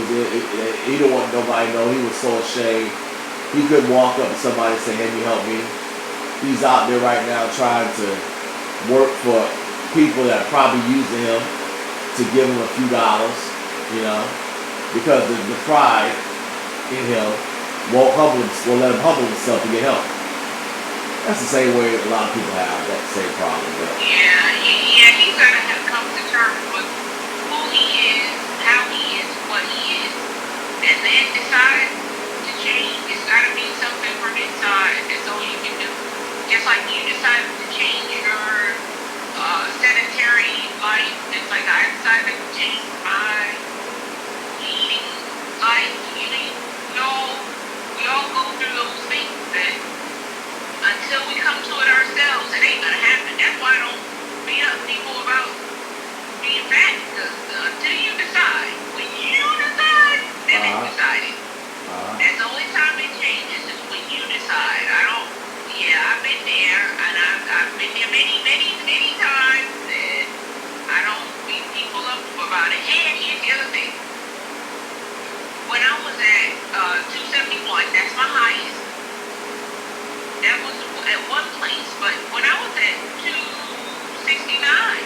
didn't want nobody to know. He was so ashamed. He couldn't walk up to somebody and say, "Hey, you help me." He's out there right now trying to work for people that are probably using him to give him a few dollars, because the pride in him won't let him humble himself to get help. That's the same way a lot of people have that same problem. Yeah, he's got to have come to terms with who he is, how he is, what he is, and then decide to change. It's got to be something from inside. That's all you can do. Just like you decided to change your sedentary life, it's like I decided to change my eating life. We all go through those things that until we come to it ourselves, it ain't gonna happen. That's why I don't beat up people about being fat, because until you decide, when you decide, then it's decided. That's the only time it changes is when you decide. I've been there, and I've been there many, many, many times, and I don't beat people up about it. And here's the other thing. When I was at 271, that's my highest. That was at one place, but when I was at 269, I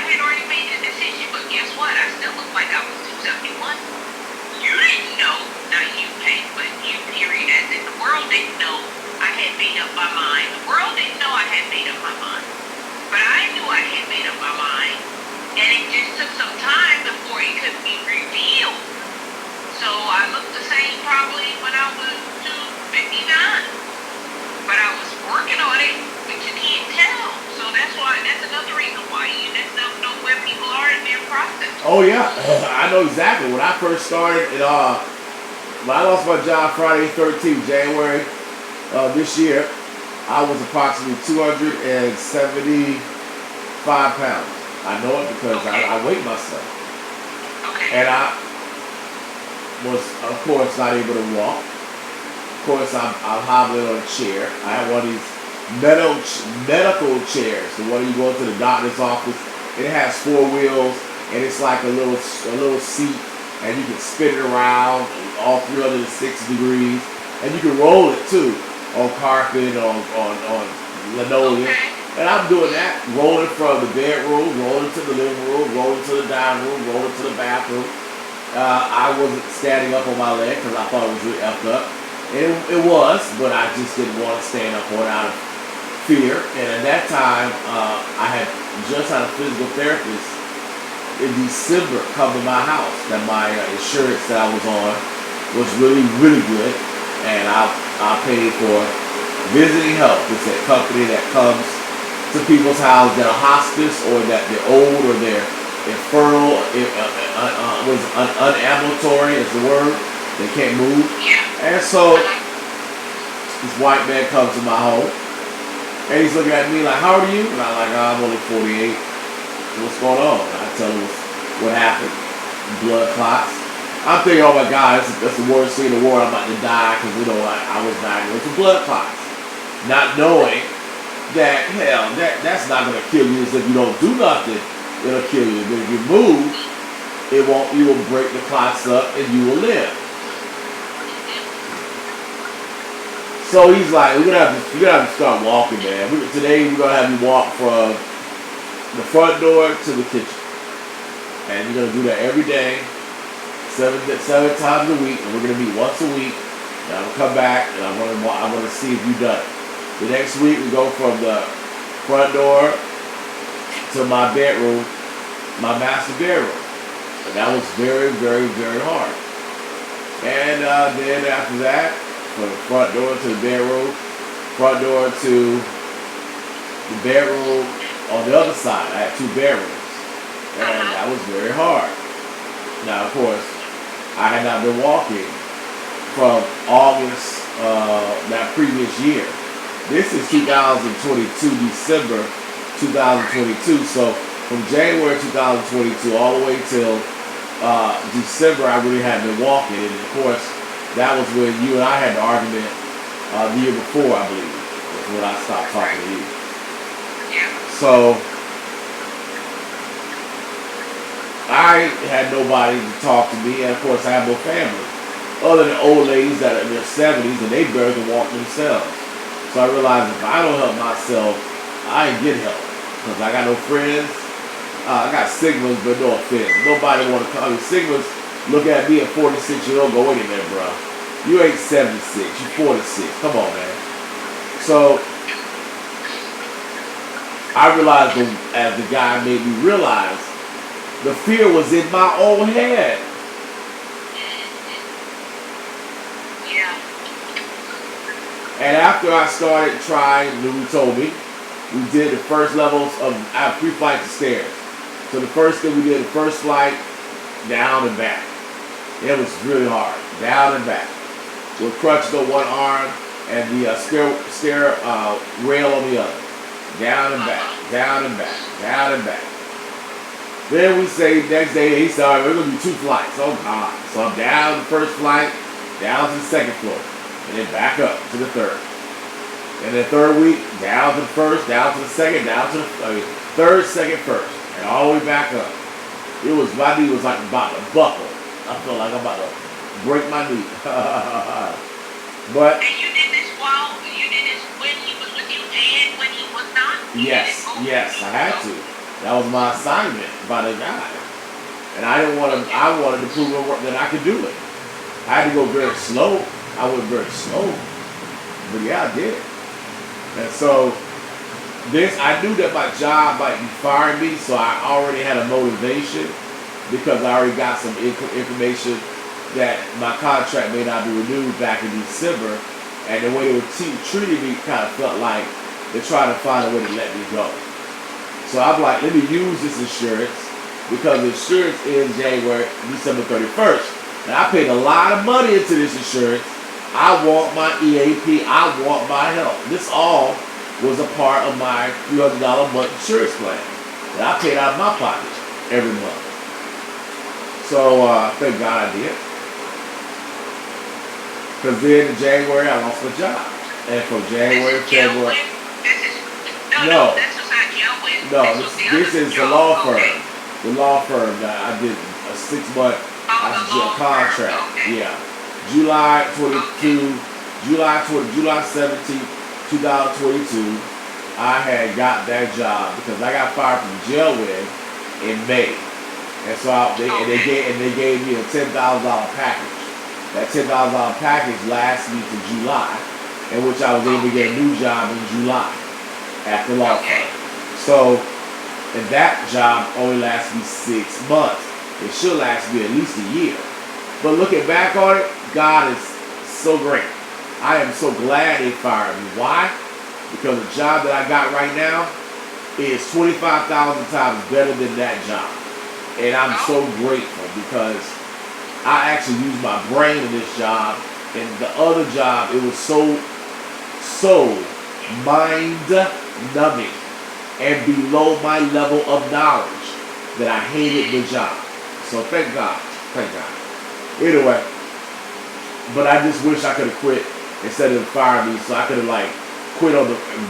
had already made a decision, but guess what? I still looked like I was 271. You didn't know, not you, Hank, but you, period, as in the world didn't know I had made up my mind. The world didn't know I had made up my mind, but I knew I had made up my mind, and it just took some time before it could be revealed. So I looked the same probably when I was 259. But I was working on it, but you can't tell. So that's another reason why you just don't know where people are in their process. Oh yeah, I know exactly. When I first started, when I lost my job Friday 13th, January this year, I was approximately 275 pounds. I know it because I weighed myself. Okay. And I was, of course, not able to walk. Of course, I'm hobbling on a chair. I have one of these medical chairs. The one you go to the doctor's office. It has 4 wheels, and it's like a little seat, and you can spin it around all 360 degrees, and you can roll it too on carpet, on linoleum. Okay. And I'm doing that, rolling from the bedroom, rolling to the living room, rolling to the dining room, rolling to the bathroom. I wasn't standing up on my leg because I thought it was really effed up. It was, but I just didn't want to stand up on it out of fear. And at that time, I had just had a physical therapist in December come to my house. That my insurance that I was on was really, really good. And I paid for visiting help. It's a company that comes to people's houses that are hospice, or that they're old, or they're infernal, unambulatory is the word. They can't move. Yeah. And so this white man comes to my home, and he's looking at me like, "How old are you?" And I'm like, "I'm only 48. What's going on?" And I tell him what happened. Blood clots. I'm thinking, oh my God, that's the worst thing in the world. I'm about to die because, I was diagnosed with blood clots. Not knowing that, that's not going to kill you. If you don't do nothing, it'll kill you. But if you move, you will break the clots up and you will live. So he's like, you're gonna have to start walking, man. Today we're gonna have you walk from the front door to the kitchen, and you're gonna do that every day, seven times a week, and we're gonna meet once a week. And I'm gonna come back and I want to see if you done it. The next week we go from the front door to my bedroom, my master bedroom, and that was very, very, very hard. And then after that, from the front door to the bedroom, front door to the bedroom on the other side. I had 2 bedrooms. And that was very hard. Now, of course, I had not been walking from August that previous year. This is 2022, December 2022. So from January 2022 all the way till December, I really hadn't been walking. And of course, that was when you and I had the argument the year before, I believe, was when I stopped talking to you. Yeah. So I had nobody to talk to me, and of course I had no family. Other than old ladies that are in their 70s and they barely can walk themselves. So I realized if I don't help myself, I ain't get help. Because I got no friends. I got Sigmas, but no offense. Nobody want to call me Sigmas. Look at me, a 46-year-old, go in there, bro. You ain't 76, you 46. Come on, man. So, I realized as the guy made me realize, the fear was in my own head. Yeah. And after I started trying, Louis told me, we did the first levels of, I have 3 flights of stairs. So the first thing we did, the first flight, down and back. It was really hard, down and back. With crutches on one arm and the stair rail on the other. Down and back, down and back, down and back. Then we say next day, he said, all right, we're going to do 2 flights. Oh, God. So I'm down the first flight, down to the second floor, and then back up to the third. And then third week, down to the first, down to the second, down to the third, second, first, and all the way back up. My knee was like about to buckle. I felt like I'm about to break my knee. But And you did this when he was with you and when he was not? yes, I had to. That was my assignment by the guy. And I wanted to prove that I could do it. I had to go very slow. I went very slow. But yeah, I did. And so I knew that my job might be firing me, so I already had a motivation because I already got some information that my contract may not be renewed back in December, and the way they were treating me kind of felt like they're trying to find a way to let me go. So I'm like, let me use this insurance because the insurance ends December 31st. And I paid a lot of money into this insurance. I want my EAP. I want my help. This all was a part of my $300 a month insurance plan that I paid out of my pocket every month. So thank God I did. Because then in January I lost my job. And from January, February. No, this is the law firm. Okay. The law firm that I did a 6-month contract. Okay. Yeah. July 17th, 2022, I had got that job because I got fired from jail in May. And so they gave me a $10,000 package. That $10,000 package lasted me to July, in which I was able to get a new job in July at the law firm. So, and that job only lasted me 6 months. It should last me at least a year. But looking back on it, God is so great. I am so glad they fired me. Why? Because the job that I got right now is 25,000 times better than that job. And I'm so grateful because I actually used my brain in this job. And the other job, it was so mind-numbing and below my level of knowledge that I hated the job. So thank God. Anyway, but I just wish I could have quit instead of firing me, so I could have quit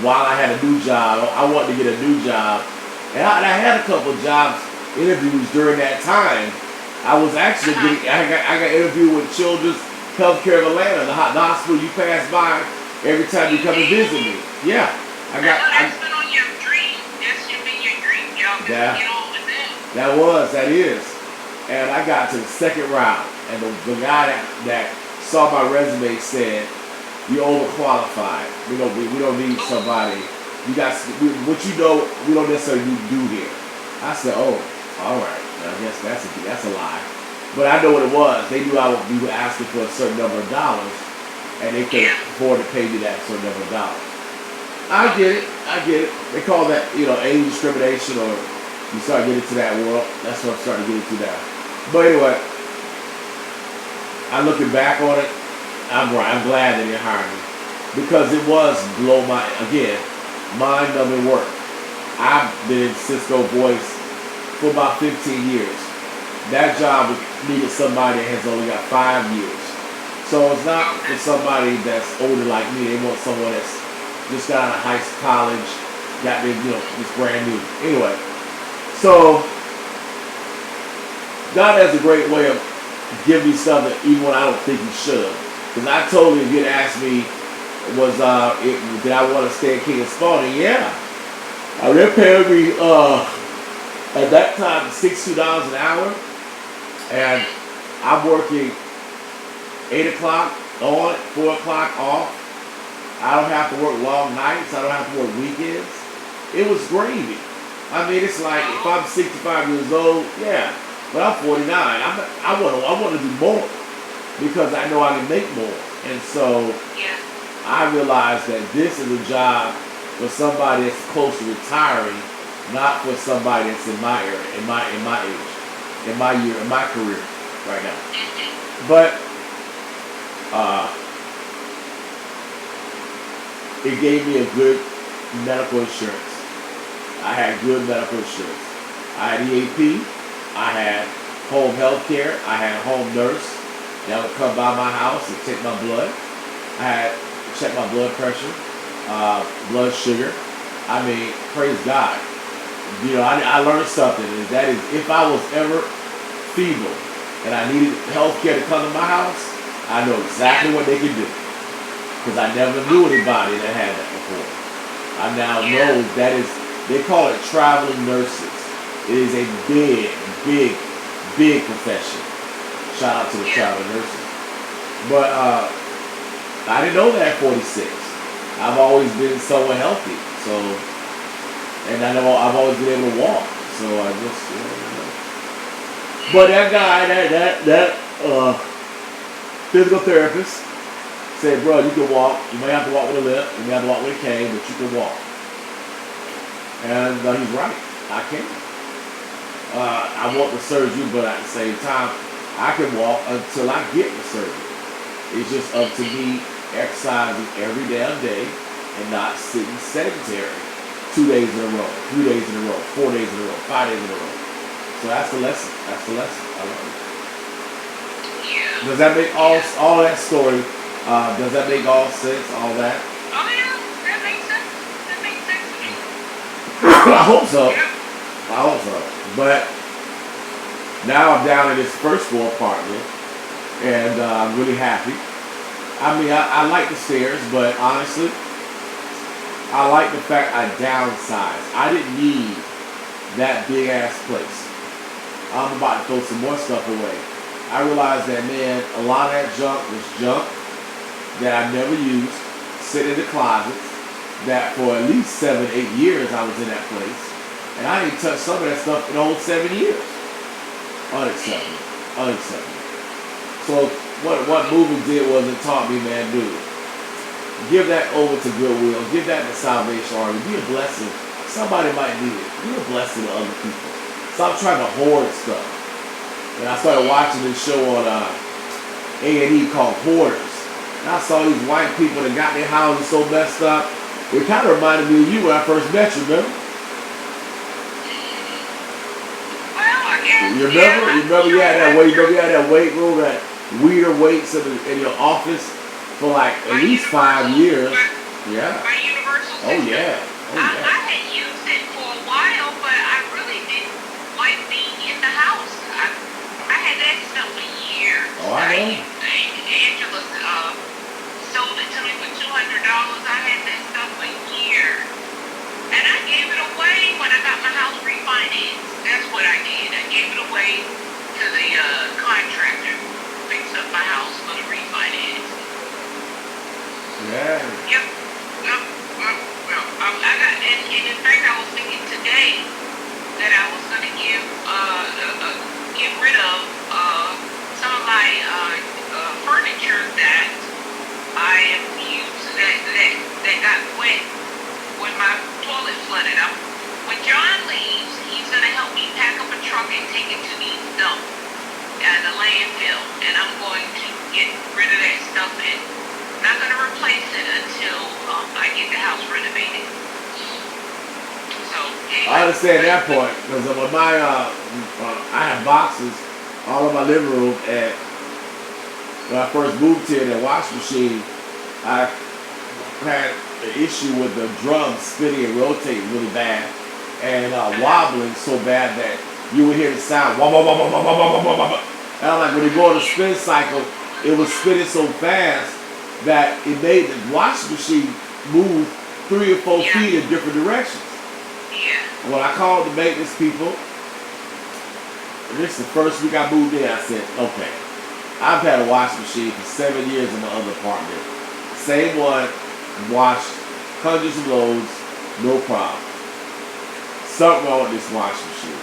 while I had a new job. I wanted to get a new job, and I had a couple of jobs interviews during that time, I was actually getting. I got interviewed with Children's Healthcare of Atlanta, the hospital you pass by every time you come and visit me. Yeah, I got. That's been on your dream. That should be your dream job. Yeah. Get on with that. That is. And I got to the second round, and the guy that saw my resume said, "You're overqualified. We don't need somebody. You got what you know. We don't necessarily do here." I said, "Oh, all right. I guess that's a lie." But I know what it was. They knew I would be asking for a certain number of dollars, and they could afford to pay me that certain number of dollars. I get it. They call that, age discrimination, or you start getting to that world. That's what I'm starting to get into now. But anyway, I'm looking back on it. I'm glad that they hired me, because it was mind-numbing work. I've been in Cisco Voice for about 15 years. That job needed somebody that has only got 5 years. So it's not for somebody that's older like me. They want someone that's just got out of college, got their, just brand new. Anyway, so God has a great way of giving me something even when I don't think He should. Because I told him, if you'd asked me, did I want to stay in King and Spalding? Yeah. They're paying me at that time $62 an hour, and I'm working 8 o'clock on, 4 o'clock off. I don't have to work long nights. I don't have to work weekends. It was gravy. I mean, it's like if I'm 65 years old, yeah, but I'm 49. I want to do more because I know I can make more. And so I realized that this is a job for somebody that's close to retiring, not for somebody that's in my area, in my age, in my career right now. But it gave me a good medical insurance. I had good medical insurance. I had EAP. I had home health care. I had a home nurse that would come by my house and take my blood. I had check my blood pressure, blood sugar. I mean, praise God. I learned something, and that is, if I was ever feeble and I needed health care to come to my house, I know exactly what they could do. Because I never knew anybody that had that before. I now know that is, they call it traveling nurses. It is a big, big, big profession. Shout out to the traveling nurses. But I didn't know that at 46. I've always been somewhat healthy. So, and I know I've always been able to walk. So I just, But that guy, that physical therapist, said, bro, you can walk. You may have to walk with a limp. You may have to walk with a cane, but you can walk. And he's right. I can. I want the surgery, but at the same time, I can walk until I get the surgery. It's just up to me exercising every damn day and not sitting sedentary 2 days in a row, 3 days in a row, 4 days in a row, 5 days in a row. So that's the lesson. That's the lesson. I love it. Yeah. Does that make all that story? Does that make all sense? All that? Oh yeah, that makes sense. That makes sense to me. I hope so. Yeah. I hope so. But now I'm down in this first floor apartment, and I'm really happy. I mean, I like the stairs, but honestly, I like the fact I downsized. I didn't need that big ass place. I'm about to throw some more stuff away. I realized that, man, a lot of that junk was junk that I never used, sit in the closets, that for at least 7, 8 years I was in that place. And I didn't touch some of that stuff in the whole 7 years. Unacceptable. Unacceptable. So what movie did was it taught me, man, dude, give that over to Goodwill, give that to Salvation Army, be a blessing. Somebody might need it. Be a blessing to other people. Stop trying to hoard stuff. And I started watching this show on A&E called Hoarders. And I saw these white people that got their houses so messed up. It kind of reminded me of you when I first met you, remember? Well, I guess. You remember you had that weight, you had that weight room, that weird weights in your office for like at least 5 years. Yeah. My universal Oh system. yeah. Oh yeah. I had used it for a while, but I really didn't like being in the house. I had to I know. Angela sold it to me for $200. I had that stuff a year. And I gave it away when I got my house refinanced. That's what I did. I gave it away to the contractor who fixed up my house for the refinance. Yeah. Yep. Yep. I got, and in fact, I was thinking today that I was going to get rid of some of my furniture that I have used that got wet when my toilet flooded up. When John leaves, he's going to help me pack up a truck and take it to the dump at the landfill, and I'm going to get rid of that stuff, and I'm not going to replace it until I get the house renovated. So anyway, I understand that part because when I have boxes all in my living room, and when I first moved here, that washing machine, I had an issue with the drum spinning and rotating really bad and wobbling so bad that you would hear the sound wah, wah, wah, wah, wah, wah, wah, wah, wah. And I'm like, when you go on the spin cycle, it was spinning so fast that it made the washing machine move 3 or 4 feet in different directions. yeah. When I called the maintenance people, and this is the first week I moved in, I said, okay, I've had a washing machine for 7 years in my other apartment. Same one, washed hundreds of loads, no problem. Something wrong with this washing machine.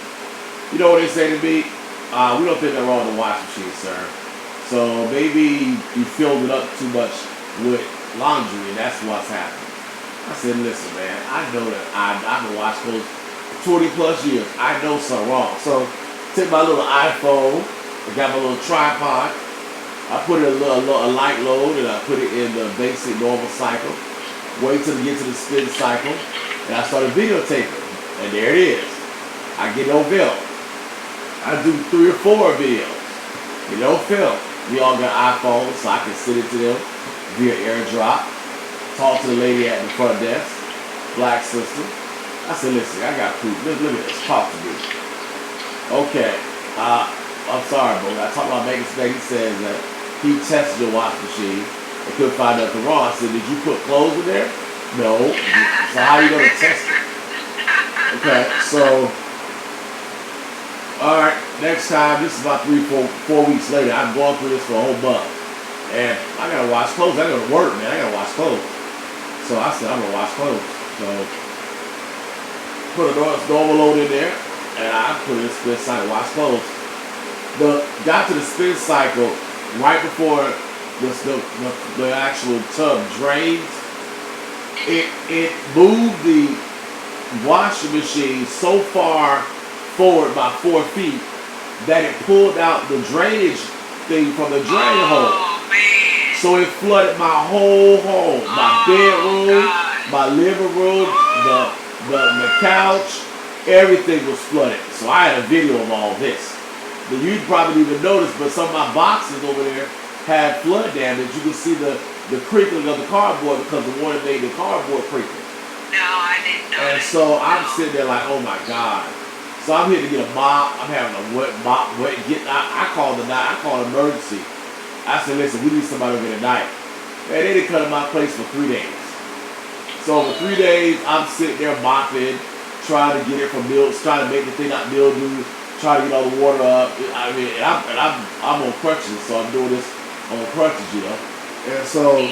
You know what they say to me? We don't think they're wrong with the washing machine, sir. So maybe you filled it up too much with laundry and that's what's happening. I said, listen, man, I know that I've been washing clothes 20 plus years. I know something wrong. So take my little iPhone, I got my little tripod, I put it a light load and I put it in the basic normal cycle, wait till it gets to the spin cycle, and I started videotaping. And there it is. I get no film. I do 3 or 4 videos. You know, film. We all got iPhones, so I can send it to them via AirDrop. Talk to the lady at the front desk, black sister. I said, listen, I got proof. Look at this. Talk to me. Okay. I'm sorry, bro. I talked about making today. He says that he tested your washing machine and couldn't find nothing wrong. I said, did you put clothes in there? No. So how are you going to test it? Okay, so, all right, next time, this is about 4 weeks later. I'm going through this for a whole month. And I got to wash clothes. I got to work, man. I got to wash clothes. So I said, I'm going to wash clothes. So, put a normal load in there, and I put it in the spin cycle, wash clothes. Got to the spin cycle right before the actual tub drains. It moved the washing machine so far forward by 4 feet that it pulled out the drainage thing from the drain hole. Man. So it flooded my whole home, my bedroom, my living room, the couch, everything was flooded. So I had a video of all this. You probably didn't even notice, but some of my boxes over there had flood damage. You can see the crinkling of the cardboard because the water made the cardboard crinkle. No, I didn't know. And so I'm sitting there like, oh my God. So I'm here to get a mop. I'm having a wet mop. I called an emergency. I said, listen, we need somebody over here tonight. Man, they didn't come to my place for 3 days. So for 3 days, I'm sitting there mopping, trying to get it from mildew, trying to make the thing not mildew, trying to get all the water up. I mean, I'm on crutches, so I'm doing this on crutches, you know. And so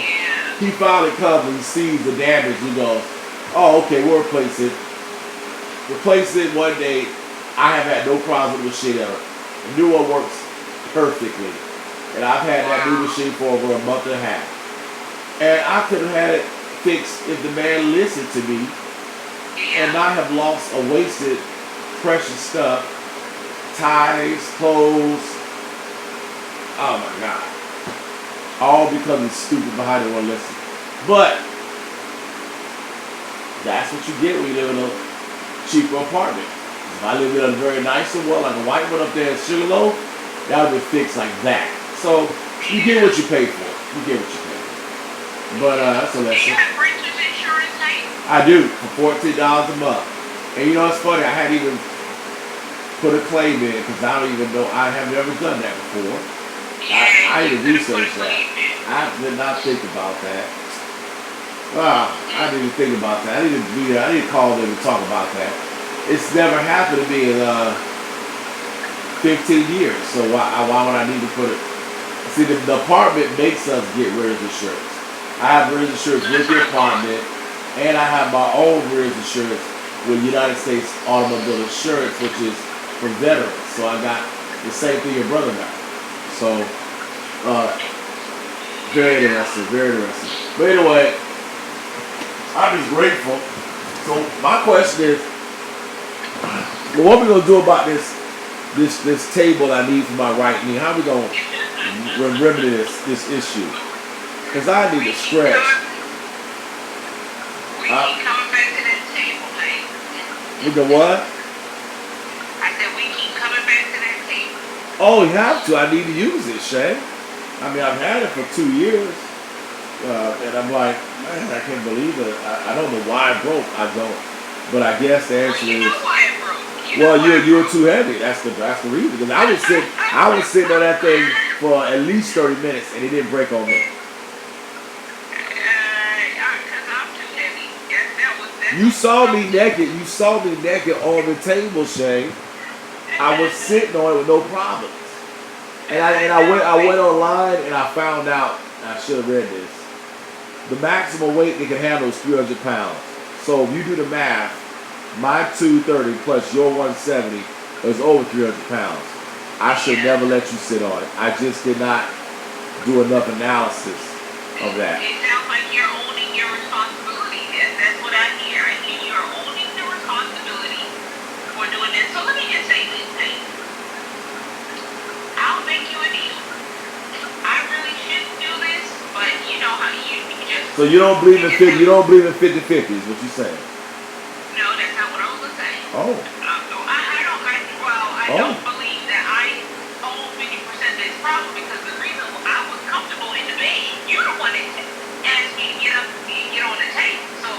he finally comes and he sees the damage. He goes, oh, okay, we'll replace it. Replace it one day. I have had no problems with the machine ever. The new one works perfectly. And I've had that new machine for over a month and a half. And I could have had it fixed if the man listened to me and not have lost or wasted precious stuff, ties, clothes. Oh my God. All because he's stupid behind it won't listen. But that's what you get when you live in a cheaper apartment. If I lived in a very nice one, like a white one up there in Sugarloaf, that would be fixed like that. So you get what you pay for. You get what you pay for. But that's a lesson. Do you have renter's insurance, Nate? I do, for $14 a month. And you know what's funny? I hadn't even put a claim in because I don't even know. I have never done that before. I need to you could have put research it that. in. I did not think about that. I didn't think about that. I need to call them and talk about that. It's never happened to me in 15 years. So why would I need to put it? See, the apartment makes us get rears insurance. I have rears insurance with the apartment, and I have my own rears insurance with United States Automobile Insurance, which is for veterans. So I got the same thing your brother got. So, very interesting, very interesting. But anyway, I'm just grateful. So my question is, well, what are we gonna do about this table I need for my right knee? How are we gonna remedy this issue? Because I need to stretch. We keep coming back to that table, man. With the what? I said we keep coming back to that table. Oh, you have to. I need to use it, Shay. I mean, I've had it for 2 years. And I'm like, man, I can't believe it. I don't know why it broke. I don't. But I guess the answer You is, know why it broke. well, you're too heavy. That's the reason. Because I was sitting on that thing for at least 30 minutes, and it didn't break on me. Because I'm too heavy. That You saw me naked. You saw me naked on the table, Shay. I was sitting on it with no problems. And I went online and I found out. I should have read this. The maximum weight they can handle is 300 pounds. So if you do the math, my 230 plus your 170 is over 300 pounds. I should never let you sit on it. I just did not do enough analysis of that. It sounds like you're owning your responsibility. That's what I hear. I hear you're owning the responsibility for doing this. So let me just say this thing. I'll make you a deal. I really shouldn't do this, but you know how you just. So you don't believe in 50? You don't believe in 50-50 is what you're saying? No, that's not what I was gonna say. Oh. I don't believe that I own 50% of this problem because the reason I was comfortable in the bed, you're the one that asked me to get up and get on the table. So.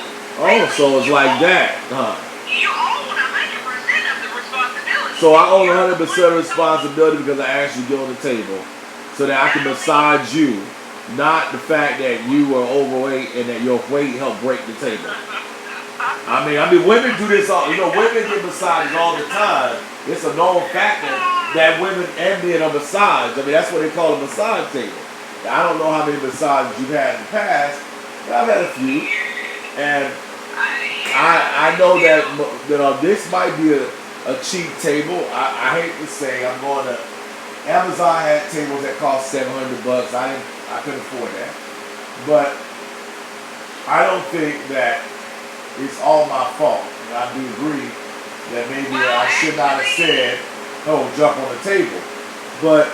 Oh, so it's like that, huh? You own 100% of the responsibility. So I own 100% of responsibility because I asked you to get on the table so that I can massage you, not the fact that you were overweight and that your weight helped break the table. I mean, women do this all. You know, women get massages all the time. It's a known fact that women and men are massaged. I mean, that's what they call a massage table. I don't know how many massages you've had in the past, but I've had a few, and I know that this might be a cheap table. I hate to say, I'm going to Amazon had tables that cost $700. I couldn't afford that, but I don't think that it's all my fault. And I do agree that maybe I should not have said, "Oh, jump on the table." But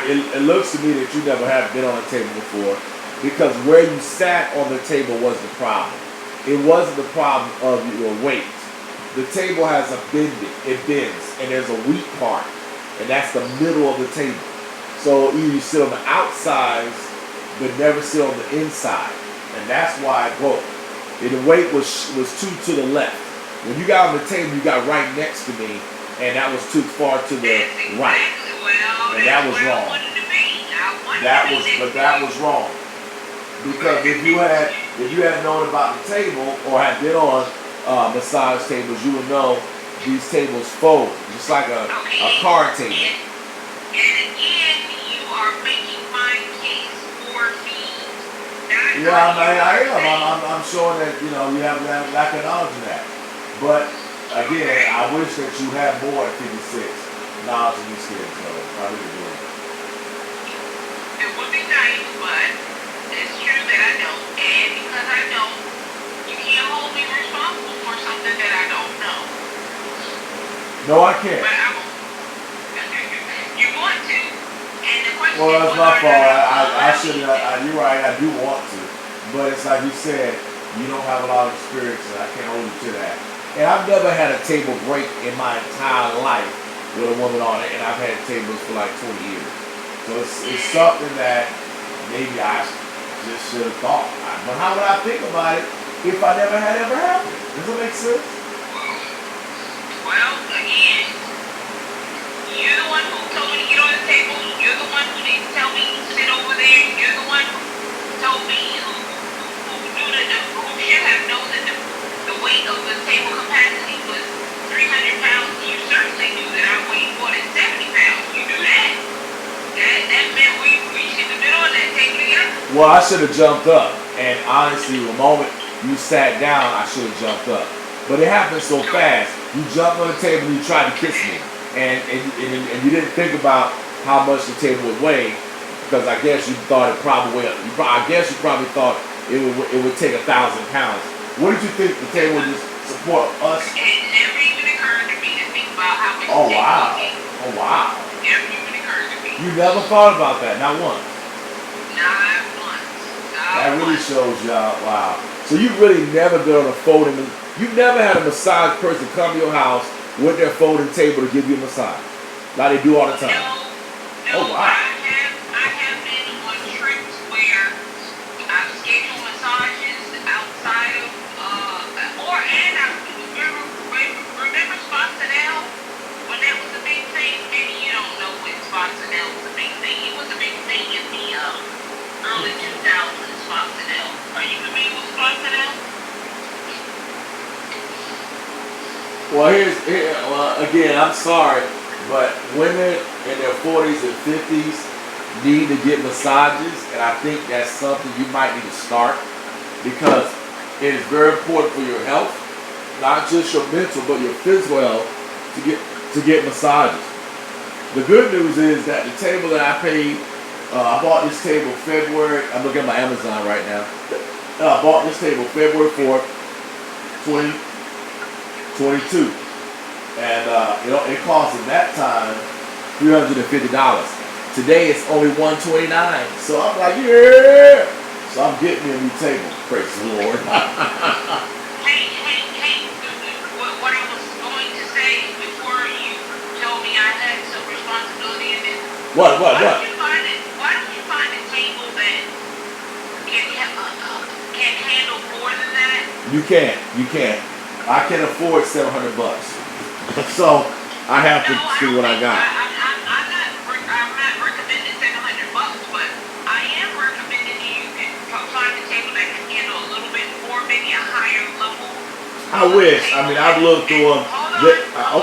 it looks to me that you never have been on a table before, because where you sat on the table was the problem. It wasn't the problem of your weight. The table has a bending. It bends, and there's a weak part, and that's the middle of the table. So either you sit on the outside, but never sit on the inside, and that's why it broke. And the weight was too to the left. When you got on the table, you got right next to me, and that was too far to the right, and that was wrong. That was wrong. Because if you had known about the table or had been on massage tables, you would know these tables fold just like a card table. And again, you are making my case for fees. Yeah, I am. I'm showing that you have lack of knowledge of that. But again, I wish that you had more at 56 knowledge of these kids. So I really do. It would be nice, but it's true that I don't. And because I don't, you can't hold me responsible for something that I don't know. No, I can't. But I won't. You want to. And the question Well, is, that's my fault. I should. You're right. I do want to, but it's like you said. You don't have a lot of experience, and I can't hold you to that. And I've never had a table break in my entire life with a woman on it, and I've had tables for like 20 years. So it's something that maybe I just should have thought. But how would I think about it if I never had ever happened? Does it make sense? Well, again, you're the one who told me to get on the table. You're You're the one who didn't tell me to sit over there. You're the one who told me who should have known that the weight of the table capacity was 300 pounds. You certainly knew that I weighed more than 70 pounds. You knew that. That meant we should have been on that table together. Well, I should have jumped up. And honestly, the moment you sat down, I should have jumped up. But it happened so fast. You jumped on the table and you tried to kiss me. And you didn't think about how much the table would weigh, because I guess you thought it probably weighed. I guess you probably thought it would take 1,000 pounds. What did you think the table would just support us? It never even occurred to me to think about how much Oh the table wow! would take. Oh wow! Never even occurred to me. You never thought about that, not once. Not once. That really shows y'all. Wow. So you really never been on a folding. You've never had a massage person come to your house with their folding table to give you a massage, like they do all the time. No, Oh wow. I have been on trips where I've scheduled massages outside of, and I remember Spontanel when that was a big thing. Maybe you don't know when Spontanel was a big thing. It was a big thing in the early 2000s. Spontanel. Are you familiar with Spontanel? Well, again, I'm sorry, but women in their 40s and 50s need to get massages, and I think that's something you might need to start, because it is very important for your health, not just your mental, but your physical health, to get massages. The good news is that the table that I paid, I bought this table February. I'm looking at my Amazon right now. I bought this table February 4th, 2022. And it cost at that time $350. Today it's only $129. So I'm like, yeah. So I'm getting me a new table. Praise the Lord. Hey. What I was going to say before you told me I had some responsibility in this. What? Why don't you find a table that can handle more than that? You can't. I can afford $700. So I have to see what I got. I'm not recommending $700, but I am recommending you can find a table that can handle a little bit more, maybe a higher level. I wish. I mean, I've looked through them.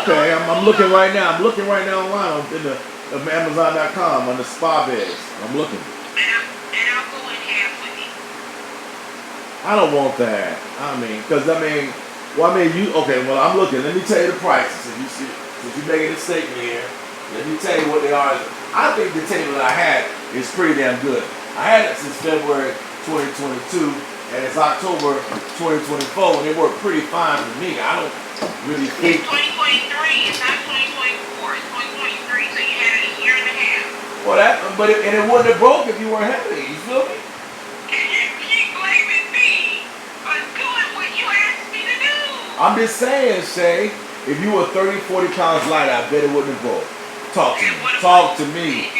Okay, I'm looking right now. I'm looking right now online on Amazon.com on the spa beds. I'm looking. And I'll go in half with you. I don't want that. Well, I'm looking. Let me tell you the prices. Since you're making a statement here, let me tell you what they are. I think the table that I had is pretty damn good. I had it since February 2022, and it's October 2024, and it worked pretty fine for me. I don't really think. It's 2023. It's not 2024. It's 2023. So you had it a year and a half. Well, it wouldn't have broke if you weren't happy. You feel me? And you keep blaming me for doing what you asked me to do. I'm just saying, Shay, if you were 30, 40 pounds lighter, I bet it wouldn't have broke. Talk to me.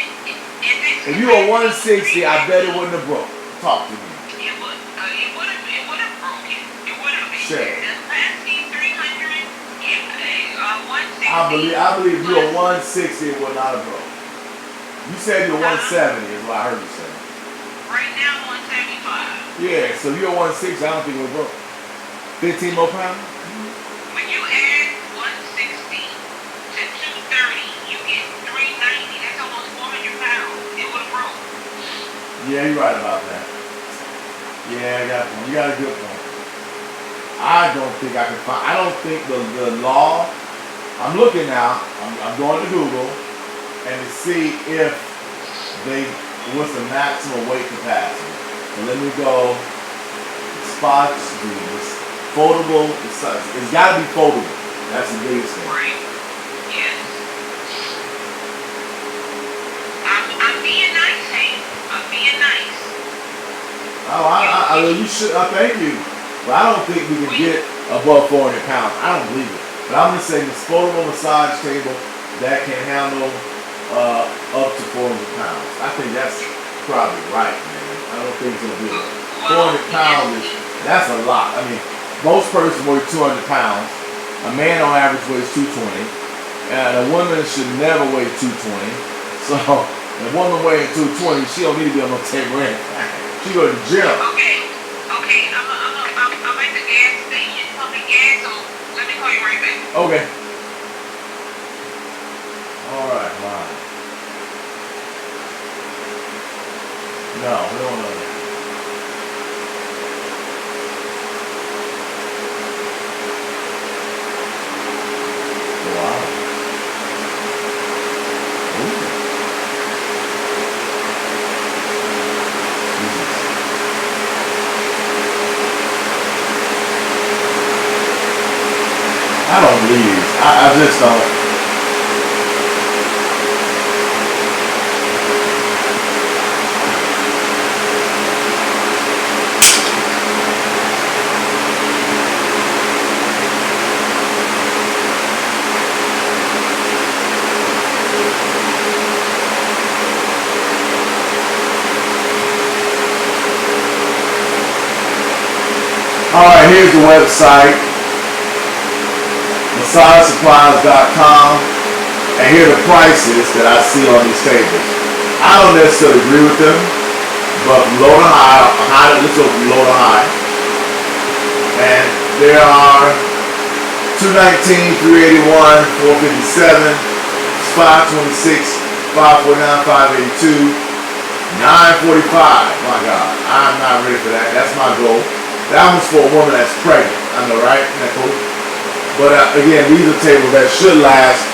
If you were 160, I bet it wouldn't have broke. Talk to me. It would have broken. It would have been. Sure. The capacity 300. Yeah, 160. I believe if you were 160, it would not have broke. You said you're 170 is what I heard you say. Right now, 175. Yeah, so you're 160, I don't think it would broke. 15 more pounds? When you add 160 to 230, you get 390. That's almost 400 pounds. It would have broke. Yeah, you're right about that. Yeah, I got one. You got a good point. I don't think the law. I'm looking now. I'm going to Google and to see if what's the maximum weight capacity. So let me go. Spots, foldable. It's got to be foldable. That's the biggest thing. Right. Yes. I'm being nice, hey. I'm being nice. Oh, you should. Thank you. But I don't think we can get above 400 pounds. I don't believe it. But I'm just saying this foldable massage table that can handle up to 400 pounds. I think that's probably right, man. I don't think it's gonna be 400 pounds. That's a lot. I mean, most persons weigh 200 pounds. A man on average weighs 220, and a woman should never weigh 220. So And woman weighing 220, she don't need to be on no table anything. She go to the gym. Okay. I'm at the gas station pumping gas, so let me call you right back. Okay. All right, fine. No, we don't know that. Wow. Ooh. Jesus. I don't believe these. I just don't. Alright, here's the website, massagesupplies.com, and here are the prices that I see on these tables. I don't necessarily agree with them, but from low to high, let's go from low to high. And there are $219, $381, $457, $526, $549, $582, $945. My God, I'm not ready for that. That's my goal. That one's for a woman that's pregnant. I know, right? Isn't that cool? But again, these are tables that should last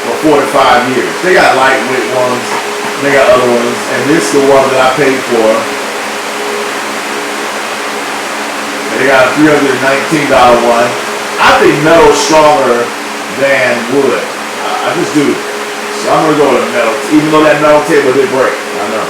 for 4 to 5 years. They got lightweight ones. They got other ones. And this is the one that I paid for. And they got a $319 one. I think metal's stronger than wood. I just do. So I'm going to go with a metal. Even though that metal table did break. I know.